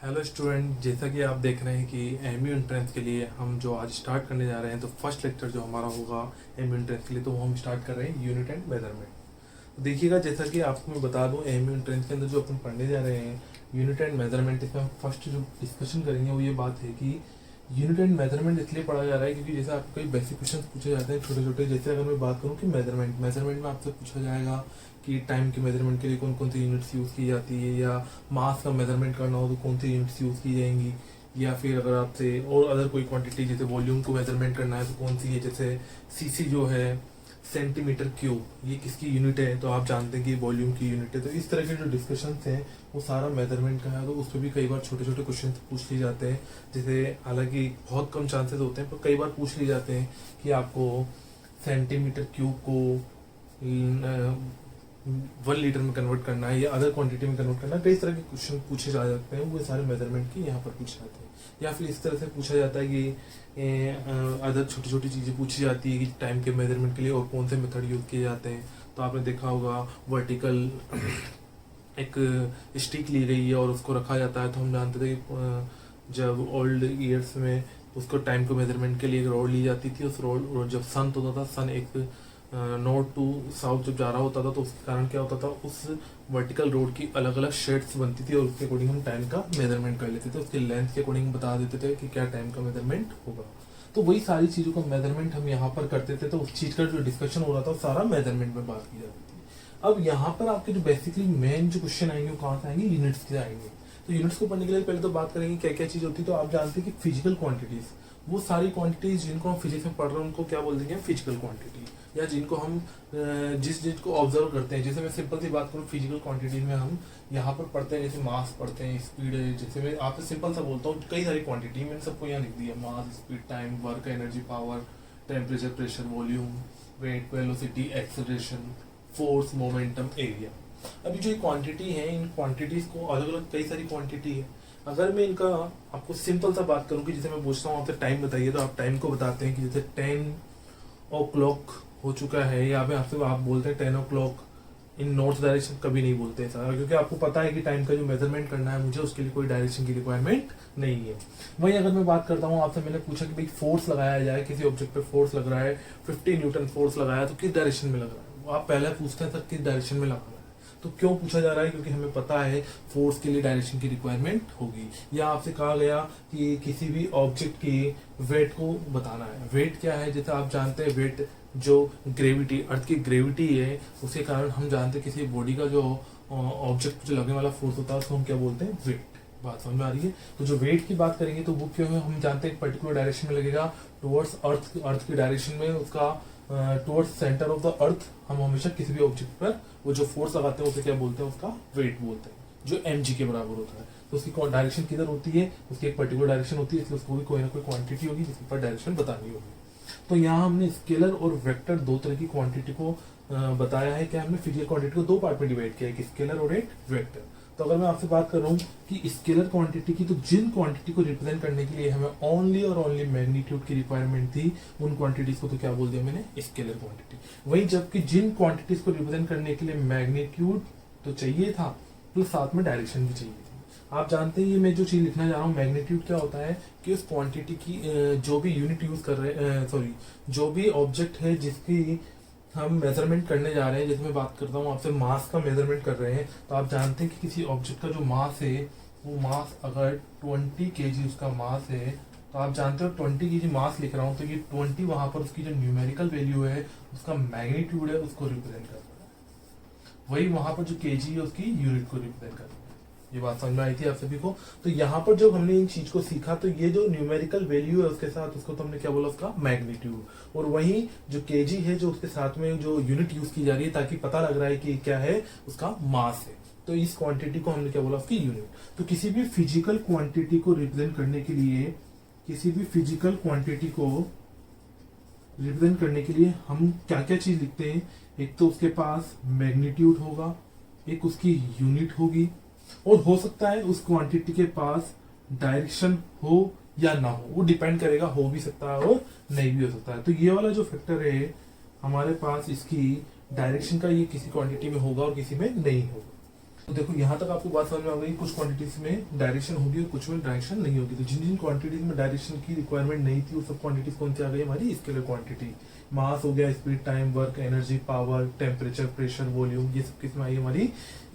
Hello student, जैसा कि आप देख रहे हैं कि एमयू एंट्रेंस के लिए हम जो आज स्टार्ट करने जा रहे हैं, तो फर्स्ट लेक्चर जो हमारा होगा एमयू एंट्रेंस के लिए, तो वो हम स्टार्ट कर रहे हैं यूनिट एंड मेजरमेंट। तो देखिएगा, जैसा कि आपको मैं बता दूं, एमयू एंट्रेंस के अंदर जो अपन पढ़ने जा रहे हैं यूनिट एंड मेजरमेंट, इसमें हम फर्स्ट जो डिस्कशन करेंगे वो ये बात है कि यूनिट एंड मेजरमेंट इसलिए पढ़ा जा रहा है क्योंकि जैसे आपको कई बेसिक क्वेश्चन पूछे जाते हैं छोटे छोटे। जैसे अगर मैं बात करूँ कि मेजरमेंट में आपसे पूछा जाएगा कि टाइम के मेजरमेंट के लिए कौन कौन सी यूनिट्स यूज़ की जाती है, या मास का मेजरमेंट करना हो तो कौन सी यूनिट्स यूज़ की जाएंगी, या फिर अगर आपसे और अदर कोई क्वांटिटी जैसे वॉल्यूम को मेजरमेंट करना है तो कौन सी है, जैसे सीसी जो है सेंटीमीटर क्यूब, ये किसकी यूनिट है, तो आप जानते हैं कि वॉल्यूम की यूनिट है। तो इस तरह के जो डिस्कशन हैं वो सारा मेजरमेंट का है, तो उस पर भी कई बार छोटे छोटे क्वेश्चन पूछ लिए जाते हैं। जैसे हालांकि बहुत कम चांसेस होते हैं, पर कई बार पूछ लिए जाते हैं कि आपको सेंटीमीटर क्यूब को 1 लीटर में कन्वर्ट करना है या अदर क्वांटिटी में कन्वर्ट करना है। कई तरह के क्वेश्चन पूछे जा सकते हैं, वो सारे मेजरमेंट की यहाँ पर पूछे जाते हैं। या फिर इस तरह से पूछा जाता है कि अदर छोटी छोटी चीज़ें पूछी जाती है कि टाइम के मेजरमेंट के लिए और कौन से मेथड यूज़ किए जाते हैं। तो आपने देखा होगा वर्टिकल एक स्टिक ली गई है और उसको रखा जाता है। तो हम जानते थे कि जब ओल्ड ईयर्स में उसको टाइम को मेजरमेंट के लिए एक रॉड ली जाती थी। उस रॉड जब सन होता था, सन एक नॉर्थ टू साउथ जब जा रहा होता था, तो उसके कारण क्या होता था, उस वर्टिकल रोड की अलग अलग शेड्स बनती थी और उसके अकॉर्डिंग हम टाइम का मेजरमेंट कर लेते थे। उसके लेंथ के अकॉर्डिंग बता देते थे कि क्या टाइम का मेजरमेंट होगा। तो वही सारी चीज़ों का मेजरमेंट हम यहाँ पर करते थे। तो उस चीज़ का जो डिस्कशन हो रहा था सारा मेजरमेंट में बात की जाती थी। अब यहाँ पर आपके जो बेसिकली मेन जो क्वेश्चन आएंगे वो कहाँ से आएंगे, यूनिट्स से आएंगे। तो यूनिट्स को पढ़ने के लिए पहले तो बात करेंगे क्या क्या चीज़ होती है। तो आप जानते हैं कि फिजिकल क्वांटिटीज, वो सारी क्वांटिटीज जिनको हम फिजिक्स में पढ़ रहे हैं उनको क्या बोल देंगे, फिजिकल क्वांटिटी, या जिनको हम जिस चीज को ऑब्जर्व करते हैं। जैसे मैं सिंपल सी बात करूँ, फिजिकल क्वांटिटीज में हम यहाँ पर पढ़ते हैं, जैसे मास पढ़ते हैं, स्पीड है। जैसे मैं आपसे सिंपल सा बोलता हूँ, कई सारी क्वांटिटी मैंने सबको यहाँ लिख दिया, mass, speed, time, work, energy, power, temperature, pressure, volume, weight, velocity, acceleration, force, momentum, area. अभी जो क्वांटिटी है, इन क्वांटिटीज को अलग अलग कई सारी क्वांटिटी है। अगर मैं इनका आपको सिंपल सा बात करूँ कि जैसे मैं पूछता हूँ आपसे टाइम बताइए, तो आप टाइम को बताते हैं कि जैसे 10 o'clock हो चुका है, या फिर आपसे आप बोलते हैं 10 o'clock इन नॉर्थ डायरेक्शन, कभी नहीं बोलते ऐसा, क्योंकि आपको पता है कि टाइम का जो मेजरमेंट करना है मुझे, उसके लिए कोई डायरेक्शन की रिक्वायरमेंट नहीं है। वहीं अगर मैं बात करता हूँ आपसे, मैंने पूछा कि भाई फोर्स लगाया जाए, किसी ऑब्जेक्ट पे फोर्स लग रहा है, 50 न्यूटन फोर्स लगाया, तो किस डायरेक्शन में लग रहा है, आप पहले पूछते हैं सर किस डायरेक्शन में लगा रहा है। तो क्यों पूछा जा रहा है, क्योंकि हमें पता है फोर्स के लिए डायरेक्शन की रिक्वायरमेंट होगी। या आपसे कहा गया कि किसी भी ऑब्जेक्ट की वेट को बताना है। वेट क्या है, जैसे आप जानते हैं वेट जो ग्रेविटी, अर्थ की ग्रेविटी है, उसके कारण हम जानते हैं किसी बॉडी का जो ऑब्जेक्ट जो लगने वाला फोर्स होता है उसको हम क्या बोलते हैं, वेट। बात समझ में आ रही है। तो जो वेट की बात करेंगे तो वो क्यों है, हम जानते हैं एक पर्टिकुलर डायरेक्शन में लगेगा, टुवर्ड्स अर्थ की डायरेक्शन में, उसका towards centre of the earth. हम हमेशा किसी भी ऑब्जेक्ट पर वो जो फोर्स लगाते हैं उसे क्या बोलते हैं, उसका वेट बोलते हैं, जो mg के बराबर होता है। तो उसकी डायरेक्शन किधर होती है, उसकी एक पर्टिकुलर डायरेक्शन होती है, इसलिए उसको भी कोई ना कोई क्वांटिटी होगी जिसके ऊपर डायरेक्शन बतानी होगी। तो यहाँ हमने स्केलर और वेक्टर दो तरह की क्वांटिटी को बताया है। क्या हमने फिजिकल क्वांटिटी को दो पार्ट में डिवाइड किया है, एक स्केलर और एक वेक्टर। तो अगर मैं आपसे बात कर रहा हूँ कि स्केलर क्वांटिटी की, तो जिन क्वांटिटी को रिप्रेजेंट करने के लिए हमें ओनली और ओनली मैग्नीट्यूड की रिक्वायरमेंट थी, उन क्वांटिटीज को तो क्या बोल दिया मैंने, स्केलर क्वांटिटी। वहीं जबकि जिन क्वांटिटीज को रिप्रेजेंट करने के लिए मैग्नीट्यूड तो चाहिए था, प्लस साथ में डायरेक्शन भी चाहिए थी। आप जानते हैं ये मैं जो चीज लिखना चाह रहा हूँ, मैग्नीट्यूड क्या होता है कि उस क्वांटिटी की जो भी यूनिट यूज कर रहे हैं, सॉरी, जो भी ऑब्जेक्ट है जिसकी हम मेजरमेंट करने जा रहे हैं। जैसे मैं बात करता हूँ आपसे मास का मेजरमेंट कर रहे हैं, तो आप जानते हैं कि किसी ऑब्जेक्ट का जो मास है, वो मास अगर 20 kg उसका मास है, तो आप जानते हो 20 kg मास लिख रहा हूँ, तो ये 20 वहां पर उसकी जो न्यूमेरिकल वैल्यू है, उसका मैग्नीट्यूड है, उसको रिप्रेजेंट करता है। वही वहां पर जो kg है उसकी यूनिट को रिप्रेजेंट करता है। ये बात समझ में आई थी आप सभी को। तो यहाँ पर जब हमने इन चीज को सीखा, तो ये जो न्यूमेरिकल वैल्यू है उसके साथ, उसको तो हमने क्या बोला, उसका मैग्नीट्यूड। और वहीं जो केजी है, जो उसके साथ में जो यूनिट यूज की जा रही है, ताकि पता लग रहा है कि क्या है, उसका मास है। तो इस क्वांटिटी को हमने क्या बोला, उसकी यूनिट। तो किसी भी फिजिकल क्वांटिटी को रिप्रेजेंट करने के लिए, किसी भी फिजिकल क्वांटिटी को रिप्रेजेंट करने के लिए हम क्या क्या चीज लिखते हैं, एक तो उसके पास मैग्नीट्यूड होगा, एक उसकी यूनिट होगी, और हो सकता है उस क्वांटिटी के पास डायरेक्शन हो या ना हो, वो डिपेंड करेगा, हो भी सकता है और नहीं भी हो सकता है। तो ये वाला जो फैक्टर है हमारे पास, इसकी डायरेक्शन का, ये किसी क्वांटिटी में होगा और किसी में नहीं होगा। तो देखो यहाँ तक आपको बात समझ में आ गई, कुछ क्वांटिटीज में डायरेक्शन होगी और कुछ में डायरेक्शन नहीं होगी। तो जिन जिन क्वांटिटीज में डायरेक्शन की रिक्वायरमेंट नहीं थी वो सब क्वांटिटीज कौन सी आ गई हमारी स्केलर क्वांटिटी। मास हो गया, speed, time, work, energy, power, temperature, pressure, volume, ये सब किस में आई हमारी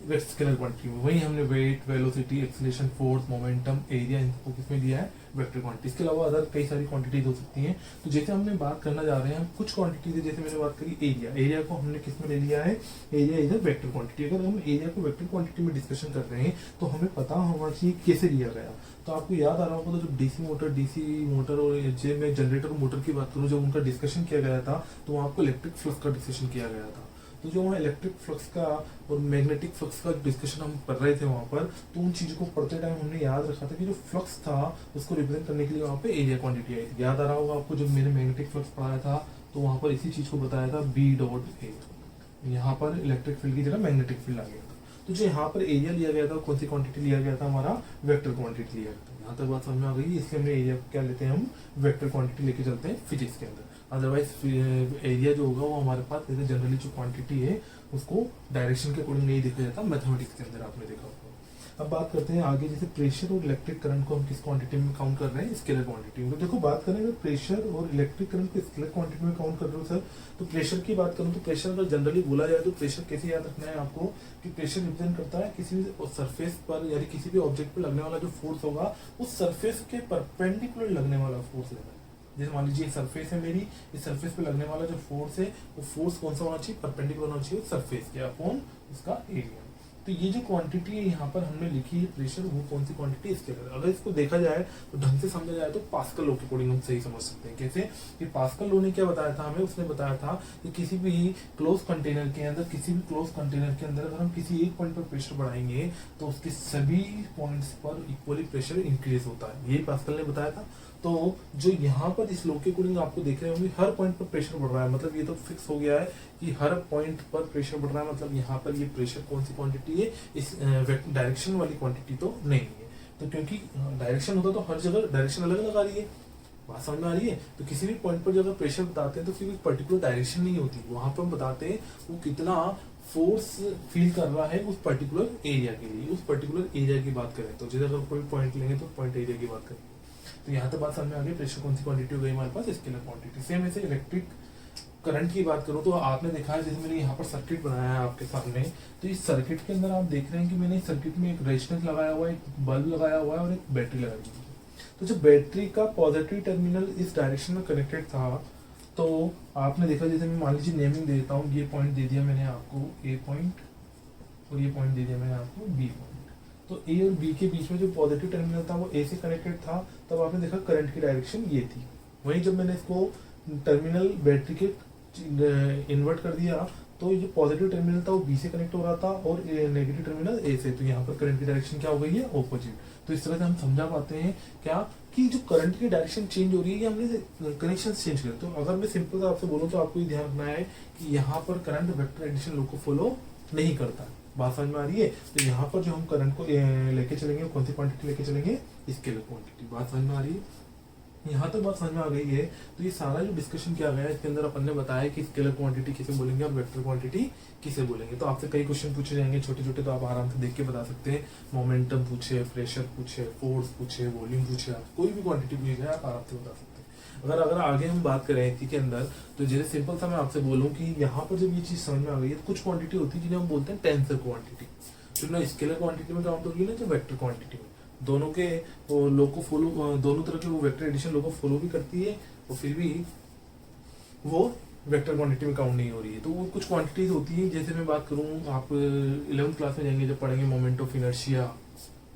स्केलर क्वांटिटी में। वहीं हमने weight, velocity, acceleration, force, momentum, area, इनको किसमें दिया है वेक्टर क्वांटिटी। इसके अलावा अदर कई सारी क्वांटिटीज हो सकती हैं। तो जैसे हमने बात करना जा रहे हैं कुछ क्वांटिटीज, जैसे मैंने बात करी एरिया, एरिया को हमने किस में ले लिया है, एरिया इधर वेक्टर क्वांटिटी। अगर हम एरिया को वेक्टर क्वांटिटी में डिस्कशन कर रहे हैं तो हमें पता होना चाहिए कैसे लिया गया। तो आपको याद आ रहा होगा तो जब डीसी मोटर और मैं जनरेटर मोटर की बात करूं, जब उनका डिस्कशन किया गया था तो वहाँ आपको इलेक्ट्रिक फ्लक्स का डिस्कशन किया गया था। तो जो वहाँ इलेक्ट्रिक फ्लक्स का और मैग्नेटिक फ्लक्स का डिस्कशन हम कर रहे थे वहाँ पर, तो उन चीजों को पढ़ते टाइम हमने याद रखा था कि जो फ्लक्स था उसको रिप्रेजेंट करने के लिए वहाँ पे एरिया क्वांटिटी आई थी। याद आ रहा होगा आपको, जब मैंने मैग्नेटिक फ्लक्स पढ़ाया था तो वहाँ पर इसी चीज को बताया था बी डॉट ए। यहाँ पर इलेक्ट्रिक फील्ड की जगह मैग्नेटिक फील्ड आ गया था। तो जो यहाँ पर एरिया लिया गया था, कौन सी क्वांटिटी लिया गया था, हमारा वेक्टर क्वांटिटी लिया गया था। यहाँ तक बात समझ में आ गई। इसलिए हमने एरिया को क्या लेते हैं, हम वेक्टर क्वांटिटी लेके चलते हैं फिजिक्स के अंदर। अदरवाइज एरिया जो होगा वो हमारे पास जनरली जो क्वांटिटी है उसको डायरेक्शन के अकॉर्डिंग नहीं देखा जाता, मैथमेटिक्स के अंदर आपने देखा होगा। अब बात करते हैं आगे, जैसे प्रेशर और इलेक्ट्रिक करंट को हम किस क्वांटिटी में काउंट कर रहे हैं, स्केलर क्वांटिटी में। तो देखो बात करें अगर प्रेशर और इलेक्ट्रिक करंट को स्केलर क्वांटिटी में काउंट कर रहे हो सर, तो प्रेशर की बात करूं तो प्रेशर अगर जनरली बोला जाए तो प्रेशर कैसे याद रखना है आपको कि प्रेशर रिप्रेजेंट करता है किसी भी सरफेस पर यानी किसी भी ऑब्जेक्ट पर लगने वाला जो फोर्स होगा उस सरफेस के परपेंडिकुलर लगने वाला फोर्स लेना है। जैसे मान लीजिए सरफेस है मेरी, इस सरफेस पे लगने वाला जो फोर्स है वो फोर्स कौन सा होना चाहिए, परपेंडिकुलर होना चाहिए सरफेस के अपॉन उसका एरिया। तो ये जो क्वांटिटी है यहाँ पर हमने लिखी है प्रेशर, वो कौन सी क्वांटिटी स्केलर। अगर इसको देखा जाए तो ढंग से समझा जाए तो पास्कल लॉ के अकॉर्डिंग हम सही समझ सकते हैं। कैसे कि पास्कल लॉ ने क्या बताया था हमें, उसने बताया था कि किसी भी क्लोज कंटेनर के अंदर अगर हम किसी एक पॉइंट पर प्रेशर बढ़ाएंगे तो उसके सभी पॉइंट्स पर इक्वली प्रेशर इंक्रीज होता है। ये पास्कल ने बताया था। तो जो यहाँ पर इस लॉ के अकॉर्डिंग आपको देख रहे होंगे हर पॉइंट पर प्रेशर बढ़ रहा है, मतलब ये तो फिक्स हो गया है कि हर पॉइंट पर प्रेशर बढ़ रहा है, मतलब यहाँ पर ये प्रेशर कौन सी क्वांटिटी है, इस डायरेक्शन वाली क्वांटिटी तो नहीं है। तो क्योंकि डायरेक्शन होता तो हर जगह डायरेक्शन अलग अलग आ रही है, बात समझ में आ रही है। तो किसी भी पॉइंट पर जब प्रेशर बताते हैं तो फिर पर्टिकुलर डायरेक्शन नहीं होती, वहां पर हम बताते हैं वो कितना फोर्स फील कर रहा है उस पर्टिकुलर एरिया के लिए, उस पर्टिकुलर एरिया की बात करें तो जैसे अगर कोई पॉइंट लेंगे तो पॉइंट एरिया की बात करेंगे। तो यहाँ तक बात समझ में आ गई, प्रेशर कौन सी क्वांटिटी हो गई हमारे पास, स्केलर क्वांटिटी। सेम ऐसे इलेक्ट्रिक करंट की बात करूं तो आपने देखा है, जैसे मैंने यहाँ पर सर्किट बनाया है आपके सामने, तो इस सर्किट के अंदर आप देख रहे हैं कि मैंने इस सर्किट में एक रेजिस्टेंस लगाया हुआ है, एक बल्ब लगाया हुआ है और एक बैटरी लगाई हुई है। तो जब बैटरी का पॉजिटिव टर्मिनल इस डायरेक्शन में कनेक्टेड था तो आपने देखा, जैसे मैं मान लीजिए नेमिंग दे देता हूँ, ये पॉइंट दे दिया मैंने आपको ए पॉइंट और ये पॉइंट दे दिया मैंने आपको बी पॉइंट। तो ए और बी के बीच में जो पॉजिटिव टर्मिनल था वो ए से कनेक्टेड था, तब आपने देखा करंट की डायरेक्शन ये थी। वहीं जब मैंने इसको टर्मिनल बैटरी के इन्वर्ट कर दिया तो ये जो पॉजिटिव टर्मिनल था वो बी से कनेक्ट हो रहा था और नेगेटिव टर्मिनल ए से, तो यहाँ पर करंट की डायरेक्शन क्या हो गई है, ऑपोजिट। तो इस तरह से हम समझा पाते हैं क्या कि जो करंट की डायरेक्शन चेंज हो रही है ये हमने कनेक्शन चेंज कर। तो अगर मैं सिंपल आपसे बोलूँ तो आपको ये ध्यान रखना है कि यहाँ पर करंट वेक्टर एडिशन लॉ को फॉलो नहीं करता। बात समझ में आ रही है। तो यहाँ पर जो हम करंट को लेके चलेंगे कौन सी क्वांटिटी लेके चलेंगे, स्केलर क्वांटिटी। बात समझ में आ रही है, यहाँ तक बात समझ में आ गई है। तो ये सारा जो डिस्कशन किया गया है इसके अंदर अपन ने बताया कि स्केलर क्वांटिटी किसे बोलेंगे और वेक्टर क्वांटिटी किसे बोलेंगे। तो आपसे कई क्वेश्चन पूछे जाएंगे छोटे छोटे, तो आप आराम से देख के बता सकते हैं। मोमेंटम पूछे, प्रेशर पूछे, फोर्स पूछे, वॉल्यूम पूछे, आप कोई भी क्वांटिटी पूछे जाए आप आराम से बता सकते हैं। अगर आगे हम बात करें इसी के अंदर, तो जैसे सिंपल सा मैं आपसे बोलूं कि यहाँ पर जब ये चीज समझ में आ गई है, कुछ क्वांटिटी होती है जिन्हें हम बोलते हैं टेंसर क्वांटिटी, जो ना स्केलर क्वांटिटी में काउंट होगी ना जो वेक्टर क्वांटिटी में, दोनों के लोग को फॉलो, दोनों तरह के वो वेक्टर एडिशन लोग को फॉलो भी करती है और फिर भी वो वेक्टर क्वांटिटी में काउंट नहीं हो रही है। तो वो कुछ क्वांटिटीज होती है, जैसे मैं बात करूं आप 11th क्लास में जाएंगे जब पढ़ेंगे moment of inertia,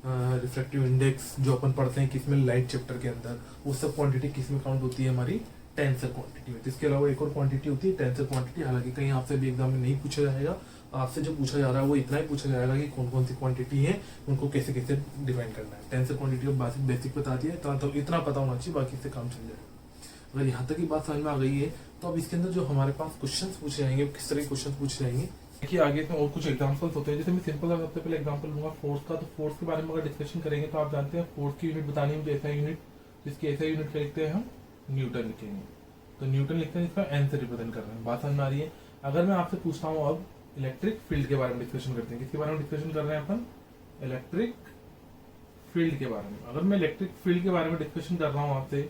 refractive index जो अपन पढ़ते हैं किसमें, लाइट चैप्टर के अंदर, वो सब क्वांटिटी किसमें काउंट होती है हमारी, टेंसर क्वांटिटी में। इसके अलावा एक और क्वांटिटी होती है टेंसर क्वांटिटी, हालांकि कहीं आपसे भी एग्जाम में नहीं पूछा जाएगा, आपसे जो पूछा जा रहा है वो इतना ही पूछा जाएगा कि कौन कौन सी क्वांटिटी है, उनको कैसे कैसे डिफाइन करना है। टेंसर क्वांटिटी का बेसिक बता दिया, तो इतना पता होना चाहिए, बाकी से काम चल जाएगा। अगर यहाँ तक की बात समझ में आ गई है तो अब इसके अंदर जो हमारे पास क्वेश्चन पूछे जाएंगे, किस तरह के क्वेश्चन पूछे जाएंगे, देखिए आगे में और कुछ एग्जांपल्स होते हैं। जैसे मैं सिंपल सबसे पहले एग्जांपल लूंगा फोर्स का। तो फोर्स के बारे में अगर डिस्कशन करेंगे तो आप जानते हैं फोर्स की यूनिट बतानी है, ऐसा यूनिट, जिसकी ऐसा यूनिट क्या लिखते हैं हम, न्यूटन लिखेंगे। तो न्यूटन लिखते हैं, इसका एन से रिप्रेजेंट कर रहे हैं। बात समझ में आ रही है। अगर मैं आपसे पूछता हूँ अब इलेक्ट्रिक फील्ड के बारे में डिस्कशन करते हैं। किसके बारे में डिस्कशन कर रहे हैं अपन? इलेक्ट्रिक फील्ड के बारे में। अगर मैं इलेक्ट्रिक फील्ड के बारे में डिस्कशन कर रहा हूँ आपसे,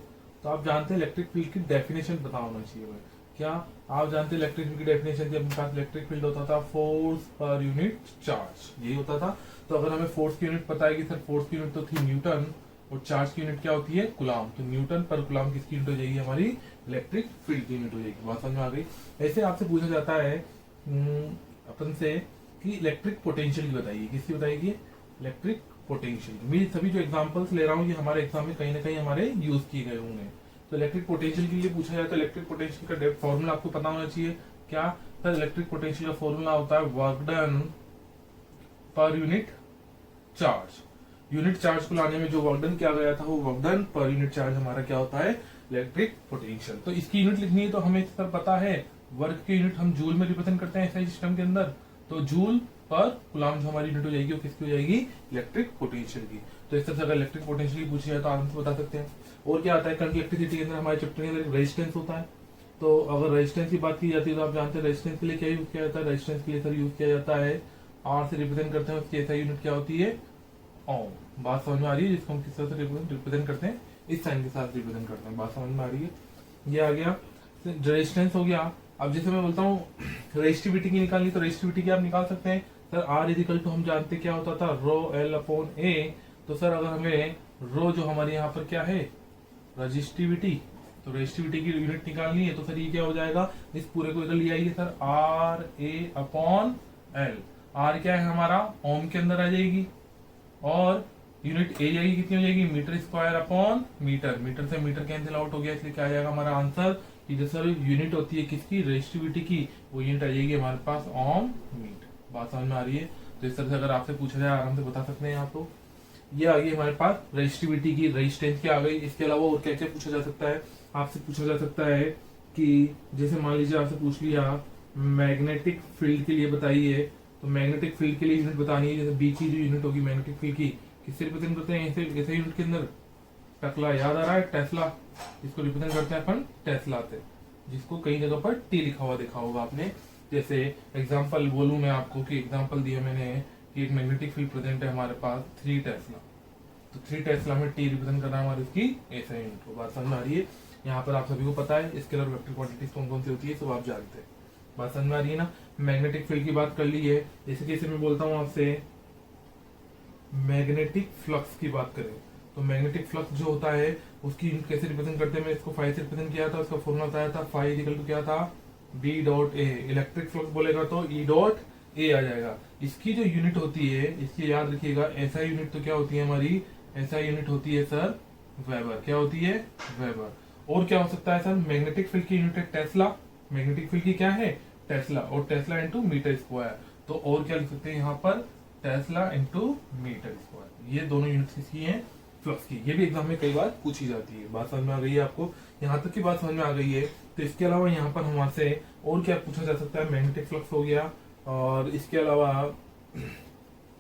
तो आप जानते हैं इलेक्ट्रिक फील्ड की डेफिनेशन पता होना चाहिए भाई। क्या आप जानते हैं इलेक्ट्रिक फील्ड की डेफिनेशन? जब अपने पास इलेक्ट्रिक फील्ड होता था फोर्स पर यूनिट चार्ज, यही होता था। तो अगर हमें फोर्स की यूनिट पता है कि सर फोर्स की यूनिट तो थी न्यूटन, और चार्ज की यूनिट क्या होती है? कूलम। तो न्यूटन पर कूलम किसकी यूनिट हो जाएगी? हमारी इलेक्ट्रिक फील्ड की यूनिट हो जाएगी। बात समझ में आ गई? ऐसे आपसे पूछा जाता है अपन से कि इलेक्ट्रिक पोटेंशियल की बताइए। किसकी बताइए? Electric potential. मैं सभी जो एग्जांपल्स ले रहा हूँ ये हमारे एग्जाम में कहीं ना कहीं हमारे यूज किए गए होंगे। तो इलेक्ट्रिक पोटेंशियल के लिए पूछा जाता है, इलेक्ट्रिक पोटेंशियल का फॉर्मूला आपको पता होना चाहिए। क्या सर? इलेक्ट्रिक पोटेंशियल का फॉर्मूला होता है work done per unit charge. Unit charge को लाने में जो वर्क डन किया गया था वो work done per unit charge हमारा क्या होता है? Electric potential. तो इसकी यूनिट लिखनी है तो हमें इस पर पता है वर्क की यूनिट हम जूल में रिप्रेजेंट करते हैं एसआई सिस्टम के अंदर। तो जूल पर कूलम जो हमारी यूनिट हो जाएगी वो किसकी हो जाएगी? इलेक्ट्रिक पोटेंशियल की। तो इस तरह से अगर इलेक्ट्रिक पोटेंशियल की पूछी जाए तो आराम से बता सकते हैं। और क्या आता है? करंट इलेक्ट्रिसिटी के अंदर हमारे चैप्टर के अंदर रेजिस्टेंस होता है। तो अगर रेजिस्टेंस की बात की जाती है तो आप जानते हैं रेजिस्टेंस के लिए क्या यूज किया जाता है? रेजिस्टेंस के लिए सर यूज किया जाता है आर से रिप्रेजेंट करते हैं, उसकी एसआई यूनिट क्या होती है? ओम। बात समझ में आ रही है? जिसको हम किस तरह से रिप्रेजेंट करते हैं? इस साइन के साथ रिप्रेजेंट करते हैं। बात समझ में आ रही है? ये आ गया रेजिस्टेंस हो गया। अब जैसे मैं बोलता हूँ रेजिस्टिविटी की निकालनी, तो रेजिस्टिविटी की आप निकाल सकते हैं सर आर इजिकल टू, हम जानते क्या होता था? रो एल अपॉन ए। तो सर अगर हमें रो जो हमारे यहाँ पर क्या है? रजिस्टिविटी, तो रेजिस्टिविटी की यूनिट निकालनी है तो सर ये क्या हो जाएगा? इस पूरे को इधर ले आइए sir, R A upon L. R क्या है हमारा? ओम के अंदर आ जाएगी, और यूनिट ए जाएगी कितनी हो जाएगी? Metre square upon metre. Metre से मीटर कैंसिल आउट हो गया, इसलिए क्या आ जाएगा हमारा आंसर? कि जो सर यूनिट होती है किसकी? रेजिस्टिविटी की, वो यूनिट आ जाएगी हमारे पास ओम मीटर। बात समझ में आ रही है? तो इस तरह से अगर आपसे पूछा जाए आराम से बता सकते हैं आप। तो ये आ गई हमारे पास रेजिस्टिविटी की, रेजिस्टेंस की आ गई। इसके अलावा और क्या क्या पूछा जा सकता है? आपसे पूछा जा सकता है कि जैसे मान लीजिए आपसे पूछ लिया मैग्नेटिक फील्ड के लिए बताइए, तो मैग्नेटिक फील्ड के लिए यूनिट बतानी है। जैसे बी की जो यूनिट होगी मैग्नेटिक फील्ड की, किससे रिप्रेजेंट करते हैं? ऐसे यूनिट के अंदर टकला याद आ रहा है? टेस्ला। इसको रिप्रेजेंट करते हैं अपन टेस्ला से, जिसको कई जगह पर टी लिखा हुआ देखा होगा आपने। जैसे एग्जांपल बोलूं मैं आपको कि एग्जांपल दिया मैंने कि एक मैग्नेटिक फील्ड प्रेजेंट है हमारे पास 3 टेस्ला, तो 3 टेस्ला में टी रिप्रेजेंट करना है हमारी उसकी ऐसा यूनिट को। बात समझ में आ रही है? यहाँ पर आप सभी को पता है स्केलर वेक्टर क्वांटिटीज कौन कौन सी होती है, सब आप जानते हैं। बात समझ में आ रही है ना? मैग्नेटिक फील्ड की बात कर ली है। जैसे जैसे मैं बोलता हूँ आपसे मैग्नेटिक फ्लक्स की बात करें, तो मैग्नेटिक फ्लक्स जो होता है उसकी यूनिट कैसे रिप्रेजेंट करते हैं? मैं इसको फाई से रिप्रेजेंट किया था, उसका फॉर्मूला बताया था फाई इक्वल टू क्या था? B dot A. Electric flux बोलेगा तो ई डॉट ए आ जाएगा। इसकी जो यूनिट होती है, इसकी याद रखिएगा, ऐसा यूनिट तो क्या होती है हमारी? ऐसा यूनिट होती है सर वेबर। क्या होती है? वेबर। और क्या हो सकता है सर? मैग्नेटिक फील्ड की यूनिट है टेस्ला। मैग्नेटिक फील्ड की क्या है? टेस्ला, और टेस्ला इंटू मीटर स्क्वायर। तो और क्या लिख सकते हैं यहाँ पर? Tesla into metre square. ये दोनों यूनिट किसकी हैं? फ्लक्स की। ये भी एग्जाम में कई बार पूछी जाती है। बात समझ में आ गई है आपको? यहाँ तक की बात समझ में आ गई है। तो इसके अलावा यहाँ पर हमसे और क्या पूछा जा सकता है? मैग्नेटिक फ्लक्स हो गया, और इसके अलावा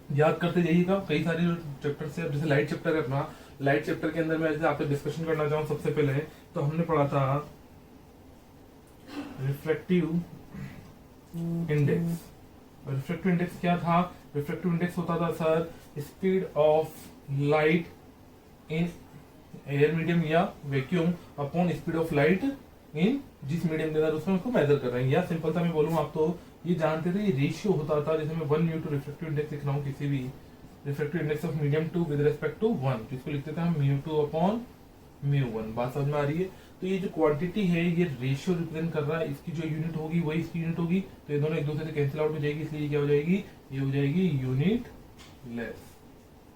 याद करते जाइएगा कई सारे चैप्टर से। जैसे लाइट चैप्टर है अपना, लाइट चैप्टर के अंदर मैं जैसे आपसे डिस्कशन करना चाहूँ सबसे पहले, तो हमने पढ़ा था रिफ्लेक्टिव इंडेक्स। रिफ्लेक्टिव इंडेक्स क्या था? रिफ्लेक्टिव इंडेक्स होता था sir speed of light in air medium या vacuum upon speed of light in जिस मीडियम के अंदर उसमें उसको मेजर कर रहे हैं। या सिंपल सा मैं बोलूँ आप तो ये जानते थे, ये रेशियो होता था। जैसे मैं 1 म्यू टू रिफ्लेक्टिव इंडेक्स लिख रहा हूँ किसी भी reflective index of medium 2 with respect to 1, जिसको लिखते थे हम म्यू 2 अपॉन म्यू 1। बात समझ में आ रही है? तो ये जो क्वांटिटी है ये रेशियो रिप्रेजेंट कर रहा है, इसकी जो यूनिट होगी वही इसकी यूनिट होगी। तो ये दोनों एक दूसरे से कैंसिल आउट हो जाएगी, इसलिए क्या हो जाएगी? ये हो जाएगी यूनिट लेस।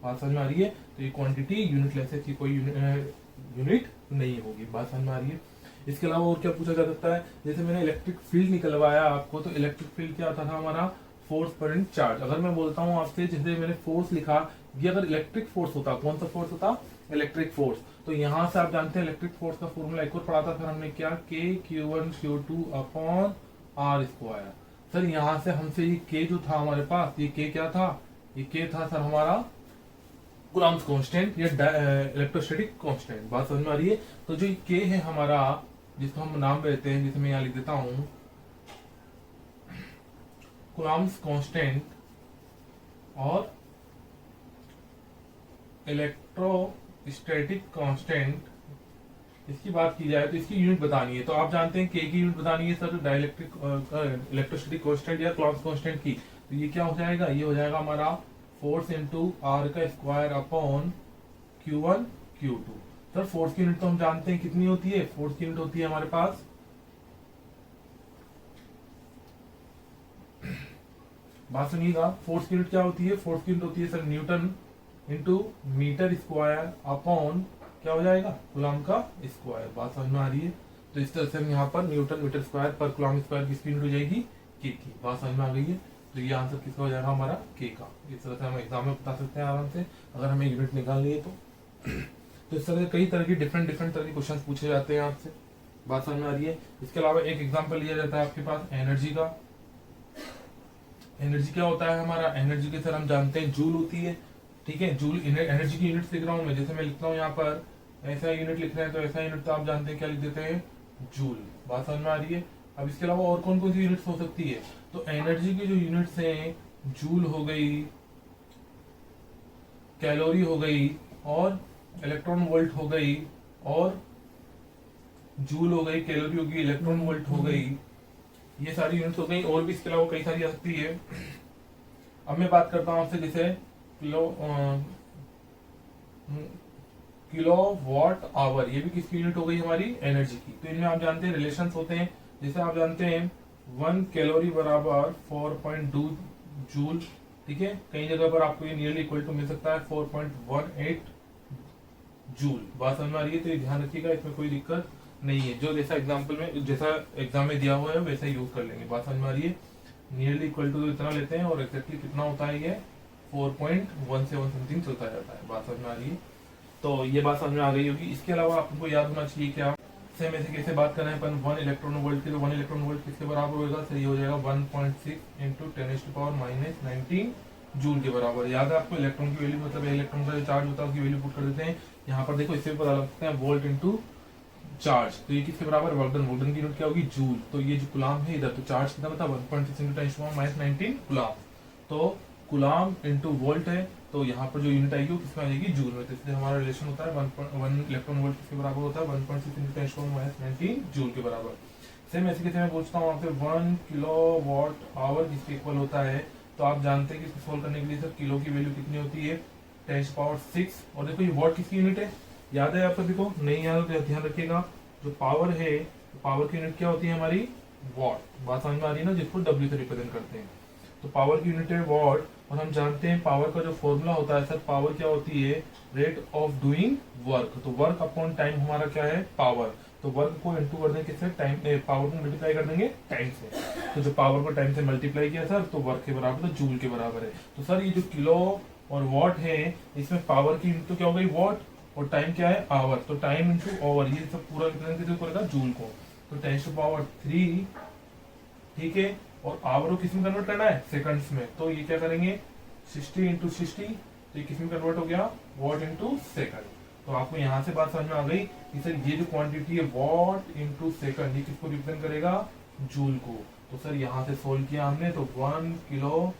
बात समझ में आ रही है? तो ये क्वांटिटी यूनिट लेस है, कोई यूनिट नहीं होगी। बात समझ में आ रही है? इसके अलावा और क्या पूछा जा सकता है? जैसे मैंने इलेक्ट्रिक फील्ड निकलवाया आपको, तो इलेक्ट्रिक फील्ड क्या आता था हमारा? फोर्स पर चार्ज। अगर मैं बोलता हूँ आपसे, जैसे मैंने फोर्स लिखा, ये अगर इलेक्ट्रिक फोर्स होता, कौन सा फोर्स होता? Electric force. तो यहाँ से आप जानते हैं इलेक्ट्रिक फोर्स का फॉर्मूला एक और पढ़ा था, फिर हमने क्या? के Q1 Q2 upon are square. Sir यहाँ से हमसे ये के जो था हमारे पास, ये के क्या था? ये के था सर हमारा कूलम्ब कांस्टेंट या इलेक्ट्रोस्टैटिक कांस्टेंट। बात समझ में आ रही है? तो जो के है हमारा, जिसको हम नाम देते हैं, जिसे मैं यहाँ लिख देता हूँ कूलम्ब्स कांस्टेंट और इलेक्ट्रोस्टैटिक कांस्टेंट इसकी बात की जाए तो इसकी यूनिट बतानी है। तो आप जानते हैं के की यूनिट बतानी है सर डाइलेक्ट्रिक इलेक्ट्रोस्टैटिक कांस्टेंट या कूलम्ब्स कांस्टेंट की। तो ये क्या हो जाएगा, ये हो जाएगा हमारा फोर्स इंटू आर का square upon Q1 Q2। Sir force की यूनिट तो हम जानते हैं कितनी होती है, फोर्स की यूनिट होती है हमारे पास बात सुनिएगा, फोर्स की यूनिट क्या होती है, फोर्स की यूनिट होती है sir newton into metre square upon क्या हो जाएगा कूलम्ब का स्क्वायर। बात समझ में आ रही है। तो इस तरह से हम यहाँ पर न्यूटन मीटर स्क्वायर पर कूलम्ब स्क्वायर किसकी यूनिट हो जाएगी, के की। बात समझ में आ गई है। तो ये आंसर किसका हो जाएगा हमारा, के का। इस तरह से हम एग्जाम में बता सकते हैं आराम से अगर हमें यूनिट निकालनी है तो इस तरह से कई तरह की डिफरेंट तरह के क्वेश्चन पूछे जाते हैं आपसे। बात समझ में आ रही है। इसके अलावा एक एग्जाम्पल लिया जाता है आपके पास एनर्जी का। एनर्जी क्या होता है हमारा, एनर्जी के सर हम जानते हैं जूल होती है, ठीक है। जूल एनर्जी की यूनिट लिख रहा हूँ मैं, जैसे मैं लिखता हूँ यहाँ पर ऐसा यूनिट लिख रहे हैं तो ऐसा यूनिट तो आप जानते हैं क्या लिख देते हैं, जूल। बात समझ में आ रही है। अब इसके अलावा और कौन कौन सी यूनिट्स हो सकती है, तो एनर्जी की जो यूनिट्स हैं जूल हो गई, कैलोरी हो गई और इलेक्ट्रॉन वोल्ट हो गई, और जूल हो गई, कैलोरी हो गई, इलेक्ट्रॉन वोल्ट हो गई, ये सारी यूनिट्स हो गई। और भी इसके अलावा कई सारी आ सकती है। अब मैं बात करता हूं आपसे जैसे किलो वॉट आवर, ये भी किसकी यूनिट हो गई हमारी, एनर्जी की। तो इनमें आप जानते हैं रिलेशंस होते हैं, जैसे आप जानते हैं 1 कैलोरी बराबर 4.2 जूल, ठीक है। कई जगह पर आपको ये नियरली इक्वल टू मिल सकता है 4.18 जूल। बात समझ में आ रही है। तो ये ध्यान रखिएगा, इसमें कोई दिक्कत नहीं है, जो जैसा एग्जाम्पल में जैसा एग्जाम में दिया हुआ है वैसा यूज कर लेंगे। बात समझ में आ रही है। नियरली इक्वल टू तो इतना लेते हैं और एक्जैक्टली कितना होता है ये 4.17 समथिंग चलता जाता है। बात समझ में आ रही है। तो ये बात समझ में आ गई होगी। इसके अलावा आपको याद होना चाहिए क्या, सेम ऐसे कैसे बात करना है अपन 1 इलेक्ट्रॉन वोल्ट की। तो 1 इलेक्ट्रॉन वोल्ट किसके बराबर होगा, सही हो जाएगा 1.6 इंटू 10⁻⁻19 जूल के बराबर। याद है आपको इलेक्ट्रॉन की वैल्यू, मतलब इलेक्ट्रॉन का जो चार्ज होता है उसकी वैल्यू पुट कर देते हैं। यहाँ पर देखो इससे भी पता लगता है वोल्ट इंटू चार्ज। तो ये किसके बराबर, वोल्टन। वोल्टन की यूनिट क्या होगी, जूल। तो ये जो कुलाम है इधर, तो चार्ज कितना बता 1.6 इंटू 10⁻⁻19 कुलाम। तो कुलाम इंटू वोल्ट है, तो यहाँ पर जो यूनिट आएगी वो किसमें आ जाएगी, जूल में। तो इसलिए हमारा रिलेशन होता है 1 इलेक्ट्रॉन वोल्ट किसके बराबर होता है 1.6 इंटू 10⁻⁻19 जूल के बराबर। सेम ऐसे कैसे मैं पूछता हूँ आपसे 1 किलो वॉट आवर किसके इक्वल होता है। तो आप जानते हैं कि इसको सोल्व करने के लिए सर किलो की वैल्यू कितनी होती है 10⁻6। और देखो ये वॉट किसकी यूनिट है, याद है आप सभी को, नहीं याद तो ध्यान रखिएगा। जो पावर है, पावर की यूनिट क्या होती है हमारी, वॉट। बात समझ में आ रही है ना, जिसको W से रिप्रेजेंट करते हैं। तो पावर की यूनिट है वॉट। और हम जानते हैं पावर का जो फॉर्मूला होता है सर, पावर क्या होती है, रेट ऑफ डूइंग वर्क। तो वर्क अपॉन टाइम हमारा क्या है, पावर। तो वर्क को इंटू कर देंगे किससे, टाइम, पावर को मल्टीप्लाई कर देंगे टाइम से। तो जो पावर को टाइम से मल्टीप्लाई किया सर, तो वर्क के बराबर, तो जूल के बराबर है। तो सर ये जो किलो और वॉट है, इसमें पावर की यूनिट तो क्या हो गई वॉट, और टाइम क्या है आवर। तो टाइम इंटू आवर, ये सब पूरा रिप्रेजेंट करेगा जूल को। तो 10⁻3, ठीक है। और आवर को किस में कन्वर्ट करना है, सेकंड्स में। तो ये क्या करेंगे 60 इंटू 60, तो ये किस में कन्वर्ट हो गया, वॉट इंटू सेकंड। तो आपको यहाँ से बात समझ में आ गई कि सर ये जो क्वांटिटी है वॉट इंटू सेकंड, ये किसको रिप्रेजेंट करेगा, जूल को। तो सर यहाँ से सोल्व किया हमने, तो 1 किलो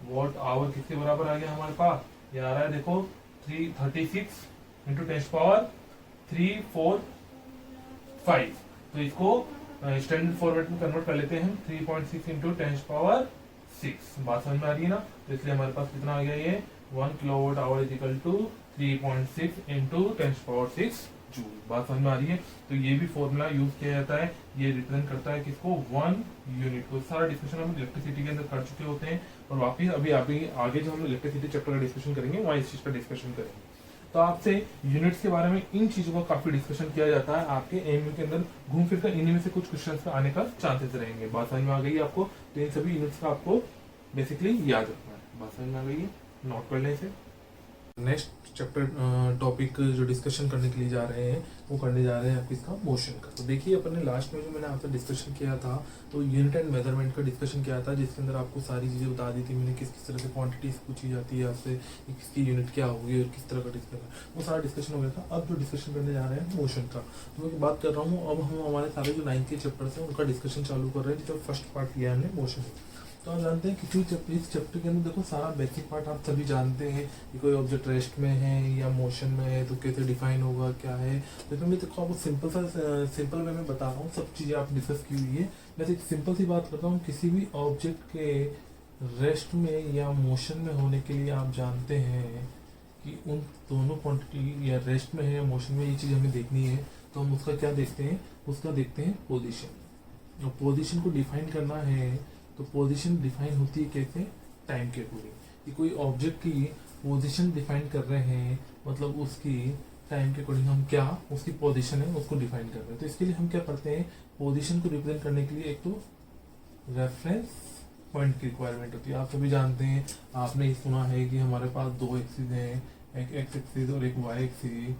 वॉट आवर किसके बराबर आ गया हमारे पास, ये आ रहा है देखो 36 इंटू 10⁻345। तो इसको स्टैंडर्ड फॉर्मेट में कन्वर्ट कर लेते हैं 3.6 इंटू 10⁻6। बात समझ में आ रही है ना। तो इसलिए हमारे पास कितना आ गया, ये 1 kilowatt hour is equal to 3.6 into 10⁻6 joule. बात समझ में आ रही है। तो ये भी फॉर्मूला यूज किया जाता है, ये रिप्रेजेंट करता है किसको, 1 यूनिट को। सारा डिस्कशन हम इलेक्ट्रिसिटी के अंदर कर चुके होते हैं, और वापिस अभी आगे जो हम इलेक्ट्रिसिटी चैप्टर का डिस्कशन करेंगे वहाँ इस चीज का डिस्कशन करेंगे। तो आपसे यूनिट्स के बारे में इन चीजों का काफी डिस्कशन किया जाता है। आपके एमयू के अंदर घूम फिर कर इन्हीं में से कुछ क्वेश्चंस का आने का चांसेस रहेंगे। बात समझ में आ गई आपको। तो इन सभी यूनिट्स का आपको बेसिकली याद रखना है। बात समझ में आ गई है, नोट कर लें इसे। नेक्स्ट चैप्टर टॉपिक जो डिस्कशन करने के लिए जा रहे हैं वो करने जा रहे हैं आपके इसका मोशन का। तो देखिए अपन ने लास्ट में जो मैंने आपसे डिस्कशन किया था, तो यूनिट एंड मेजरमेंट का डिस्कशन किया था, जिसके अंदर आपको सारी चीज़ें बता दी थी मैंने, किस किस तरह से क्वांटिटीज पूछी जाती है आपसे, किसकी यूनिट क्या होगी और किस तरह का डिस्कशन, वो सारा डिस्कशन हो गया था। अब जो डिस्कशन करने जा रहे हैं मोशन का, तो मैं बात कर रहा हूँ अब हम हमारे सारे जो 9th के चैप्टर्स हैं उनका डिस्कशन चालू कर रहे हैं, जिसका फर्स्ट पार्ट किया है हमने मोशन। तो आप जानते हैं किसी चैप्टर, इस चैप्टर के अंदर देखो सारा बेसिक पार्ट आप सभी जानते हैं कि कोई ऑब्जेक्ट रेस्ट में है या मोशन में है तो कैसे डिफाइन होगा क्या है। तो इसमें मैं देखो आपको सिंपल वे में बता रहा हूँ, सब चीज़ें आप डिस्कस की हुई है। मैं एक सिंपल सी बात करता हूँ, किसी भी ऑब्जेक्ट के रेस्ट में या मोशन में होने के लिए आप जानते हैं कि उन दोनों क्वांटिटी या रेस्ट में है या मोशन में, ये चीज़ हमें देखनी है। तो हम उसका क्या देखते हैं, उसका देखते हैं पोजीशन। और पोजीशन को डिफाइन करना है तो पोजीशन डिफाइन होती है कैसे, टाइम के अकॉर्डिंग। कि कोई ऑब्जेक्ट की पोजीशन डिफाइन कर रहे हैं, मतलब उसकी टाइम के अकॉर्डिंग हम क्या उसकी पोजीशन है उसको डिफाइन कर रहे हैं। तो इसके लिए हम क्या करते हैं, पोजीशन को रिप्रेजेंट करने के लिए एक तो रेफरेंस पॉइंट की रिक्वायरमेंट होती है। आप सभी जानते हैं, आपने सुना है कि हमारे पास दो एक्सिस हैं, एक एक्स एक्सिस और एक वाई एक्सिस।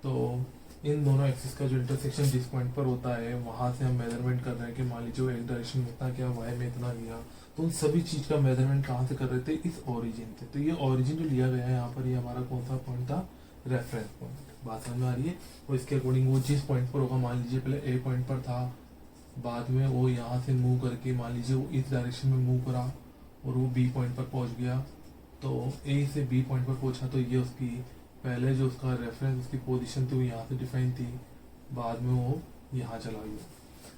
तो इन दोनों एक्सिस का जो इंटरसेक्शन जिस पॉइंट पर होता है वहां से हम मेजरमेंट कर रहे हैं कि मान लीजिए एक डायरेक्शन में इतना गया, वाई में इतना गया। तो उन सभी चीज का मेजरमेंट कहाँ से कर रहे थे, इस ओरिजिन से। तो ये ओरिजिन जो लिया गया है यहाँ पर, ये हमारा कौन सा पॉइंट था, रेफरेंस पॉइंट। बात समझ में आ रही है। और इसके अकॉर्डिंग वो जिस पॉइंट पर होगा, मान लीजिए पहले ए पॉइंट पर था, बाद में वो यहाँ से मूव करके मान लीजिए वो इस डायरेक्शन में मूव करा और वो बी पॉइंट पर पहुंच गया। तो ए से बी पॉइंट पर पहुंचा, तो ये उसकी पहले जो उसका रेफरेंस उसकी पोजीशन थी वो यहाँ से डिफाइन थी, बाद में वो यहाँ चला गया।